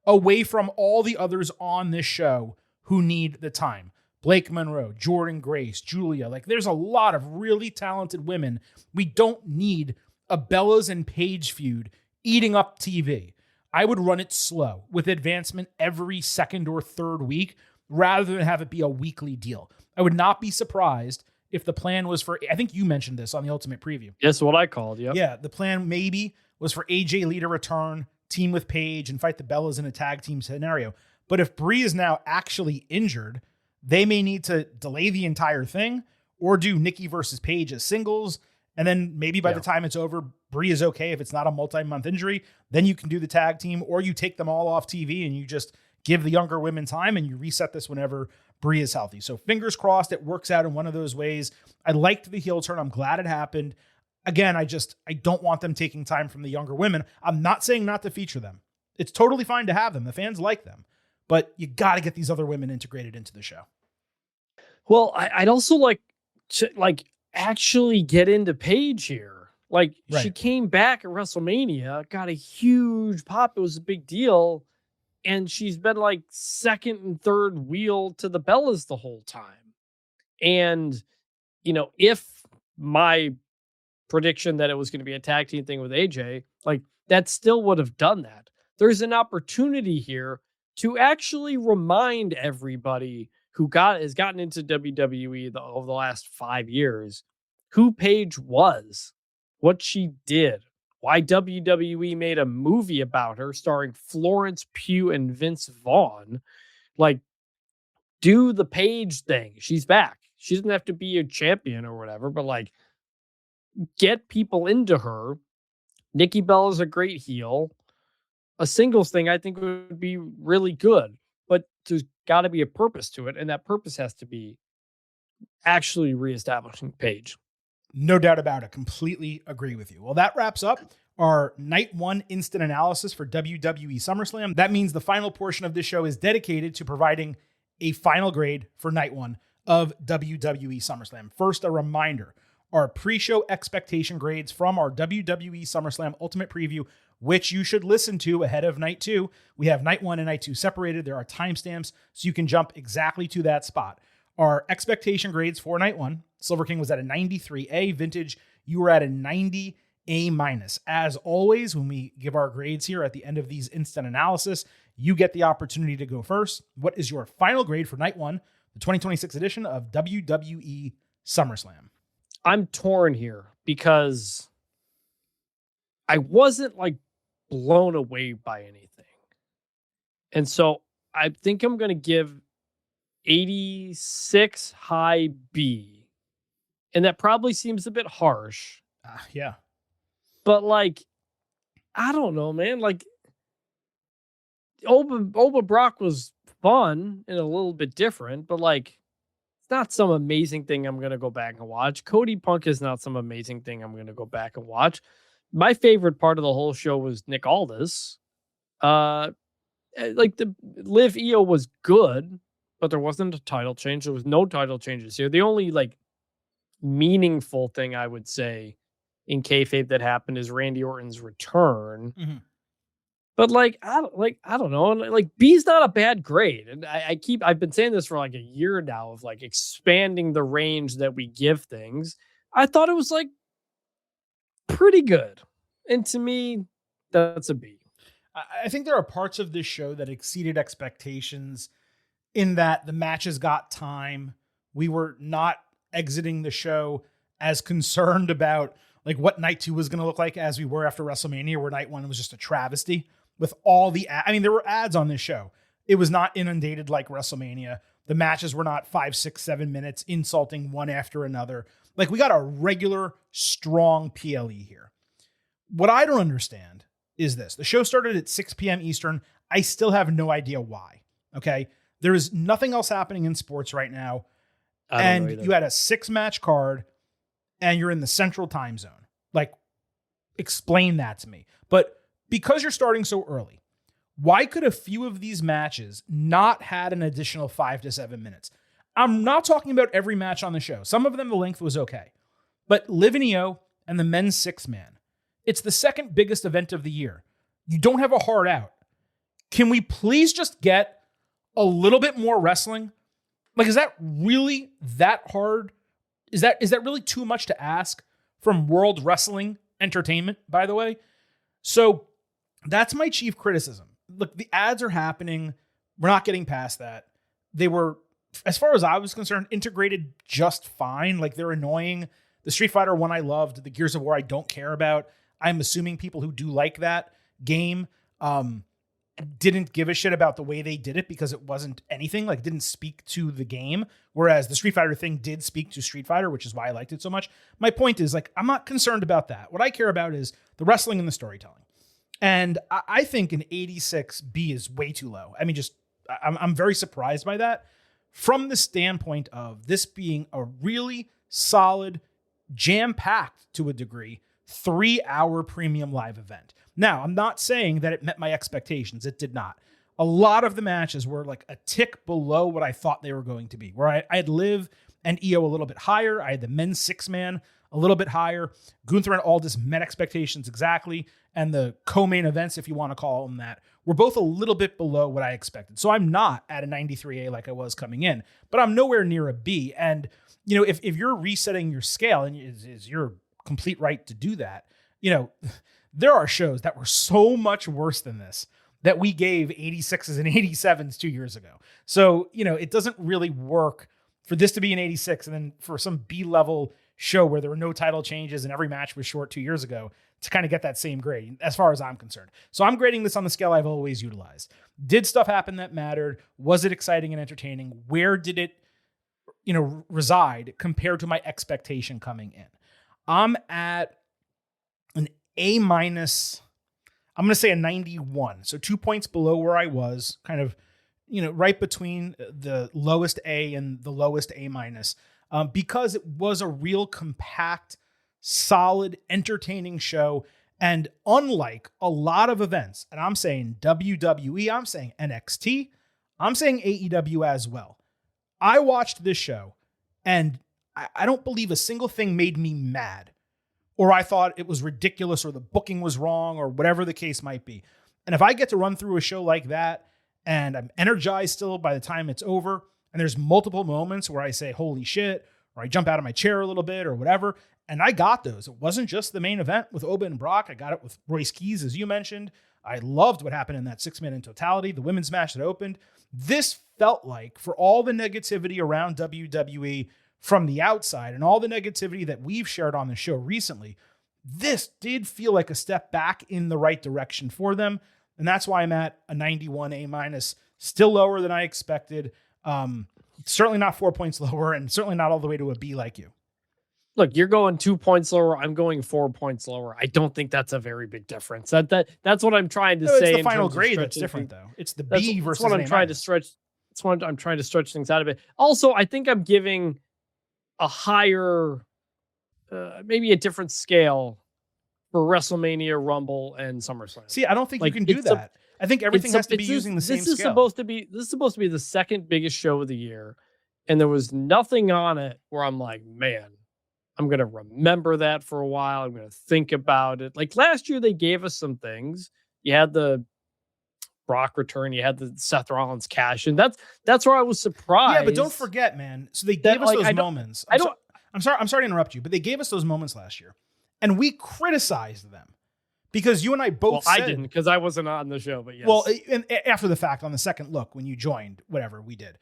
away from all the others on this show who need the time. Blake Monroe, Jordan Grace, Julia. Like, there's a lot of really talented women. We don't need a Bellas and Paige feud eating up TV. I would run it slow with advancement every second or third week rather than have it be a weekly deal. I would not be surprised if the plan was for, I think you mentioned this on the Ultimate Preview. That's what I called, yep. Yeah, the plan maybe was for AJ Lee to return, team with Paige, and fight the Bellas in a tag team scenario. But if Brie is now actually injured, they may need to delay the entire thing or do Nikki versus Paige as singles. And then maybe by the time it's over, Brie is okay. If it's not a multi-month injury, then you can do the tag team, or you take them all off TV and you just give the younger women time and you reset this whenever Brie is healthy. So fingers crossed it works out in one of those ways. I liked the heel turn. I'm glad it happened. Again, I don't want them taking time from the younger women. I'm not saying not to feature them. It's totally fine to have them. The fans like them. But you got to get these other women integrated into the show. Well, I'd also like to actually get into Paige here. She came back at WrestleMania, got a huge pop. It was a big deal. And she's been second and third wheel to the Bellas the whole time. And, if my prediction that it was going to be a tag team thing with AJ, that still would have done that. There's an opportunity here to actually remind everybody who has gotten into WWE over the last 5 years who Paige was, what she did, why WWE made a movie about her starring Florence Pugh and Vince Vaughn. Do the Paige thing. She's back. she doesn't have to be a champion or whatever, but like get people into her. Nikki Bella is a great heel. A singles thing I think would be really good, but there's got to be a purpose to it, and that purpose has to be actually reestablishing Paige. No doubt about it. Completely agree with you. Well, that wraps up our night one instant analysis for WWE SummerSlam. That means the final portion of this show is dedicated to providing a final grade for night one of WWE SummerSlam. First, a reminder, our pre-show expectation grades from our WWE SummerSlam Ultimate Preview, which you should listen to ahead of night two. We have night one and night two separated. There are timestamps, so you can jump exactly to that spot. Our expectation grades for night one, Silver King was at a 93A. Vintage, you were at a 90A-. As always, when we give our grades here at the end of these instant analysis, you get the opportunity to go first. What is your final grade for night one, the 2026 edition of WWE SummerSlam? I'm torn here because I wasn't like blown away by anything. And so I think I'm going to give 86 high B. And that probably seems a bit harsh. Yeah. But like, I don't know, man. Like, Oba Brock was fun and a little bit different, but like, it's not some amazing thing I'm going to go back and watch. Cody Punk is not some amazing thing I'm going to go back and watch. My favorite part of the whole show was Nick Aldis. Like the Liv EO was good, but there wasn't a title change. There was no title changes here. The only like meaningful thing I would say in kayfabe that happened is Randy Orton's return. Mm-hmm. But like I don't know. Like B's not a bad grade. And I've been saying this for like a year now of like expanding the range that we give things. I thought it was like pretty good. And to me, that's a B. I think there are parts of this show that exceeded expectations in that the matches got time. We were not exiting the show as concerned about like what night two was going to look like as we were after WrestleMania, where night one was just a travesty with all the there were ads on this show. It was not inundated like WrestleMania. The matches were not 5, 6, 7 minutes insulting one after another. Like we got a regular strong PLE here. What I don't understand is this. The show started at 6 p.m. Eastern. I still have no idea why. Okay. There is nothing else happening in sports right now. And you had a 6-match card and you're in the central time zone. Like, explain that to me. But because you're starting so early, why could a few of these matches not had an additional 5 to 7 minutes? I'm not talking about every match on the show. Some of them, the length was okay. But Liv and EO and the men's 6-man, it's the second biggest event of the year. You don't have a hard out. Can we please just get a little bit more wrestling? Like, is that really that hard? Is that really too much to ask from World Wrestling Entertainment, by the way? So that's my chief criticism. Look, the ads are happening. We're not getting past that. They were, as far as I was concerned, integrated just fine. Like, they're annoying. The Street Fighter one I loved. The Gears of War I don't care about. I'm assuming people who do like that game didn't give a shit about the way they did it because it wasn't anything, like didn't speak to the game. Whereas the Street Fighter thing did speak to Street Fighter, which is why I liked it so much. My point is, like, I'm not concerned about that. What I care about is the wrestling and the storytelling. And I think an 86B is way too low. I mean, I'm very surprised by that from the standpoint of this being a really solid, jam-packed to a degree, 3-hour premium live event. Now, I'm not saying that it met my expectations. It did not. A lot of the matches were like a tick below what I thought they were going to be, where I had Liv and EO a little bit higher. I had the men's 6-man a little bit higher. Gunther and Aldis met expectations exactly. And the co-main events, if you want to call them that, were both a little bit below what I expected. So I'm not at a 93A like I was coming in, but I'm nowhere near a B. And, you know, if you're resetting your scale, and is your complete right to do that, you know, there are shows that were so much worse than this that we gave 86s and 87s 2 years ago. So, you know, it doesn't really work for this to be an 86 and then for some B-level show where there were no title changes and every match was short 2 years ago to kind of get that same grade, as far as I'm concerned. So I'm grading this on the scale I've always utilized. Did stuff happen that mattered? Was it exciting and entertaining? Where did it, reside compared to my expectation coming in. I'm at an A minus. I'm going to say a 91. So 2 points below where I was, kind of, right between the lowest A and the lowest A minus, because it was a real compact, solid, entertaining show. And unlike a lot of events, and I'm saying WWE, I'm saying NXT, I'm saying AEW as well. I watched this show and I don't believe a single thing made me mad, or I thought it was ridiculous, or the booking was wrong, or whatever the case might be. And if I get to run through a show like that and I'm energized still by the time it's over, and there's multiple moments where I say, holy shit, or I jump out of my chair a little bit or whatever, and I got those. It wasn't just the main event with Oba and Brock. I got it with Royce Keys, as you mentioned. I loved what happened in that 6-man in totality, the women's match that opened. This felt like, for all the negativity around WWE from the outside and all the negativity that we've shared on the show recently, this did feel like a step back in the right direction for them. And that's why I'm at a 91 A minus, still lower than I expected. Certainly not 4 points lower, and certainly not all the way to a B like you. Look, you're going 2 points lower. I'm going 4 points lower. I don't think that's a very big difference. That's what I'm trying to say. It's the final grade that's different, though. It's the B versus what I'm trying to stretch. That's what I'm trying to stretch things out of it. Also, I think I'm giving a higher, maybe a different scale for WrestleMania, Rumble, and SummerSlam. See, I don't think you can do that. I think everything has to be using the same scale. This is supposed to be the second biggest show of the year, and there was nothing on it where I'm like, man, I'm going to remember that for a while. I'm going to think about it. Like last year, they gave us some things. You had the Brock return. You had the Seth Rollins cash. And that's where I was surprised. Yeah, but don't forget, man. So they gave us those moments. I'm sorry to interrupt you, but they gave us those moments last year. And we criticized them because you and I both said... I didn't, because I wasn't on the show, but yes. Well, and after the fact, on the second look, when you joined, whatever we did,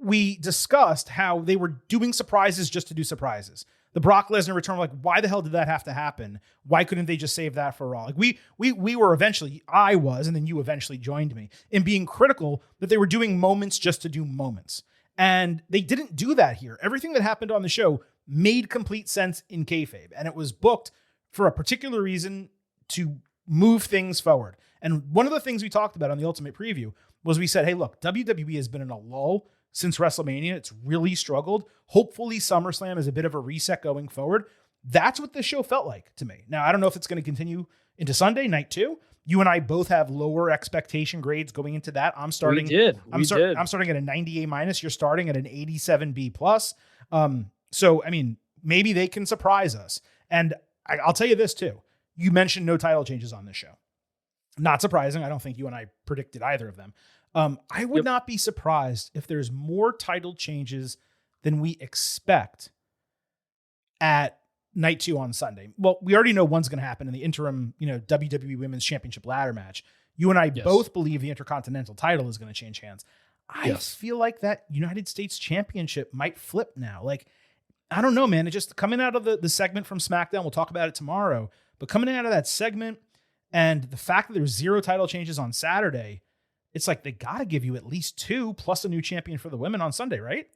we discussed how they were doing surprises just to do surprises. The Brock Lesnar return, like, why the hell did that have to happen? Why couldn't they just save that for Raw? Like we were eventually, I was, and then you eventually joined me in being critical that they were doing moments just to do moments. And they didn't do that here. Everything that happened on the show made complete sense in kayfabe, and it was booked for a particular reason to move things forward. And one of the things we talked about on the Ultimate Preview was we said, hey, look, WWE has been in a lull since WrestleMania. It's really struggled. Hopefully SummerSlam is a bit of a reset going forward. That's what this show felt like to me. Now, I don't know if it's going to continue into Sunday, night 2. You and I both have lower expectation grades going into that. I'm starting I'm starting at a 90 A minus. You're starting at an 87 B plus. So, I mean, maybe they can surprise us. And I'll tell you this too. You mentioned no title changes on this show. Not surprising. I don't think you and I predicted either of them. I would not be surprised if there's more title changes than we expect at night 2 on Sunday. Well, we already know one's going to happen in the interim, WWE Women's Championship ladder match. You and I both believe the Intercontinental title is going to change hands. I feel like that United States Championship might flip now. Like, I don't know, man. It just coming out of the segment from SmackDown, we'll talk about it tomorrow, but coming out of that segment and the fact that there's 0 title changes on Saturday, it's like they got to give you at least 2 plus a new champion for the women on Sunday, right?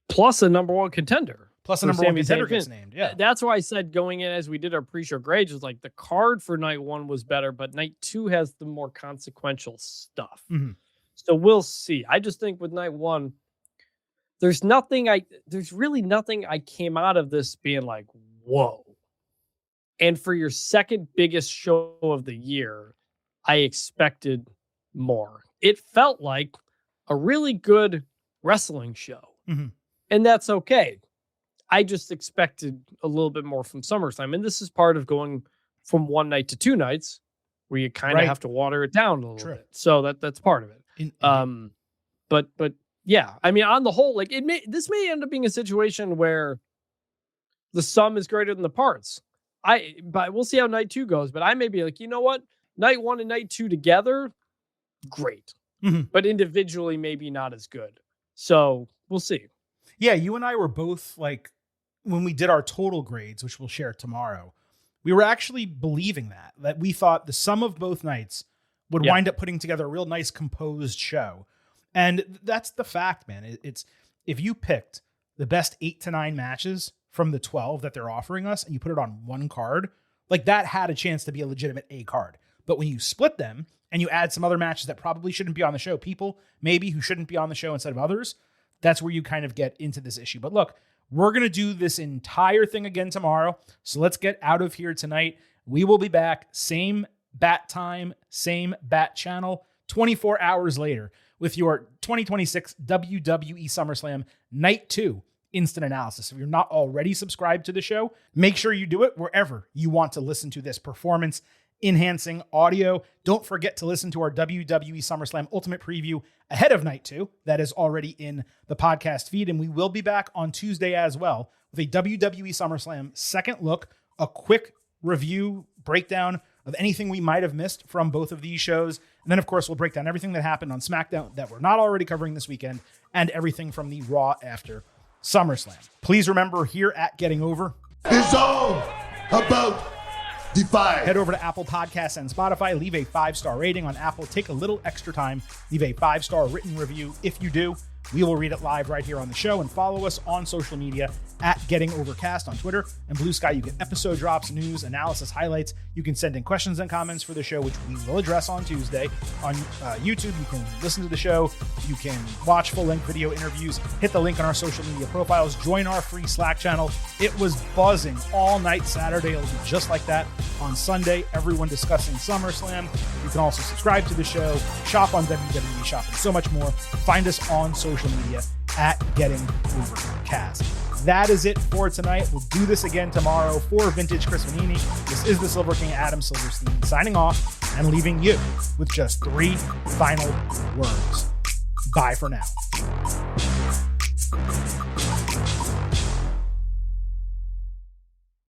Plus a number one contender. Plus a number one contender gets named. Yeah. That's why I said going in as we did our pre-show grades, was like the card for night 1 was better, but night 2 has the more consequential stuff. Mm-hmm. So we'll see. I just think with night 1, there's really nothing I came out of this being like, whoa. And for your second biggest show of the year, I expected more. It felt like a really good wrestling show. Mm-hmm. And that's okay. I just expected a little bit more from SummerSlam. And this is part of going from one night to 2 nights where you kind of have to water it down a little bit. So that's part of it. But yeah, I mean, on the whole, like this may end up being a situation where the sum is greater than the parts. But we'll see how night 2 goes. But I may be like, you know what? Night 1 and night 2 together, great. Mm-hmm. But individually, maybe not as good. So we'll see. Yeah, you and I were both like, when we did our total grades, which we'll share tomorrow, we were actually believing that we thought the sum of both nights would wind up putting together a real nice composed show. And that's the fact, man. if you picked the best 8 to 9 matches from the 12 that they're offering us and you put it on one card, like that had a chance to be a legitimate A card. But when you split them and you add some other matches that probably shouldn't be on the show, people maybe who shouldn't be on the show instead of others, that's where you kind of get into this issue. But look, we're going to do this entire thing again tomorrow. So let's get out of here tonight. We will be back, same bat time, same bat channel, 24 hours later with your 2026 WWE SummerSlam Night 2 instant analysis. If you're not already subscribed to the show, make sure you do it wherever you want to listen to this performance enhancing audio. Don't forget to listen to our WWE SummerSlam Ultimate Preview ahead of Night 2. That is already in the podcast feed, and we will be back on Tuesday as well with a WWE SummerSlam second look, a quick review breakdown of anything we might have missed from both of these shows. And then, of course, we'll break down everything that happened on SmackDown that we're not already covering this weekend and everything from the Raw after SummerSlam. Please remember, here at Getting Over, It's all about Defy. head over to Apple Podcasts and Spotify. Leave a 5-star rating on Apple. Take a little extra time. Leave a 5-star written review. If you do, we will read it live right here on the show. And follow us on social media at Getting Overcast on Twitter and Blue Sky. You get episode drops, news, analysis, highlights. You can send in questions and comments for the show, which we will address on Tuesday. On YouTube, you can listen to the show. You can watch full-length video interviews. Hit the link on our social media profiles. Join our free Slack channel. It was buzzing all night Saturday. It'll be just like that on Sunday. Everyone discussing SummerSlam. You can also subscribe to the show, shop on WWE Shop, and so much more. Find us on social media at Getting Overcast. That is it for tonight. We'll do this again tomorrow. For Vintage Chris Vanini, this is the Silver King Adam Silverstein signing off and leaving you with just 3 final words. Bye for now.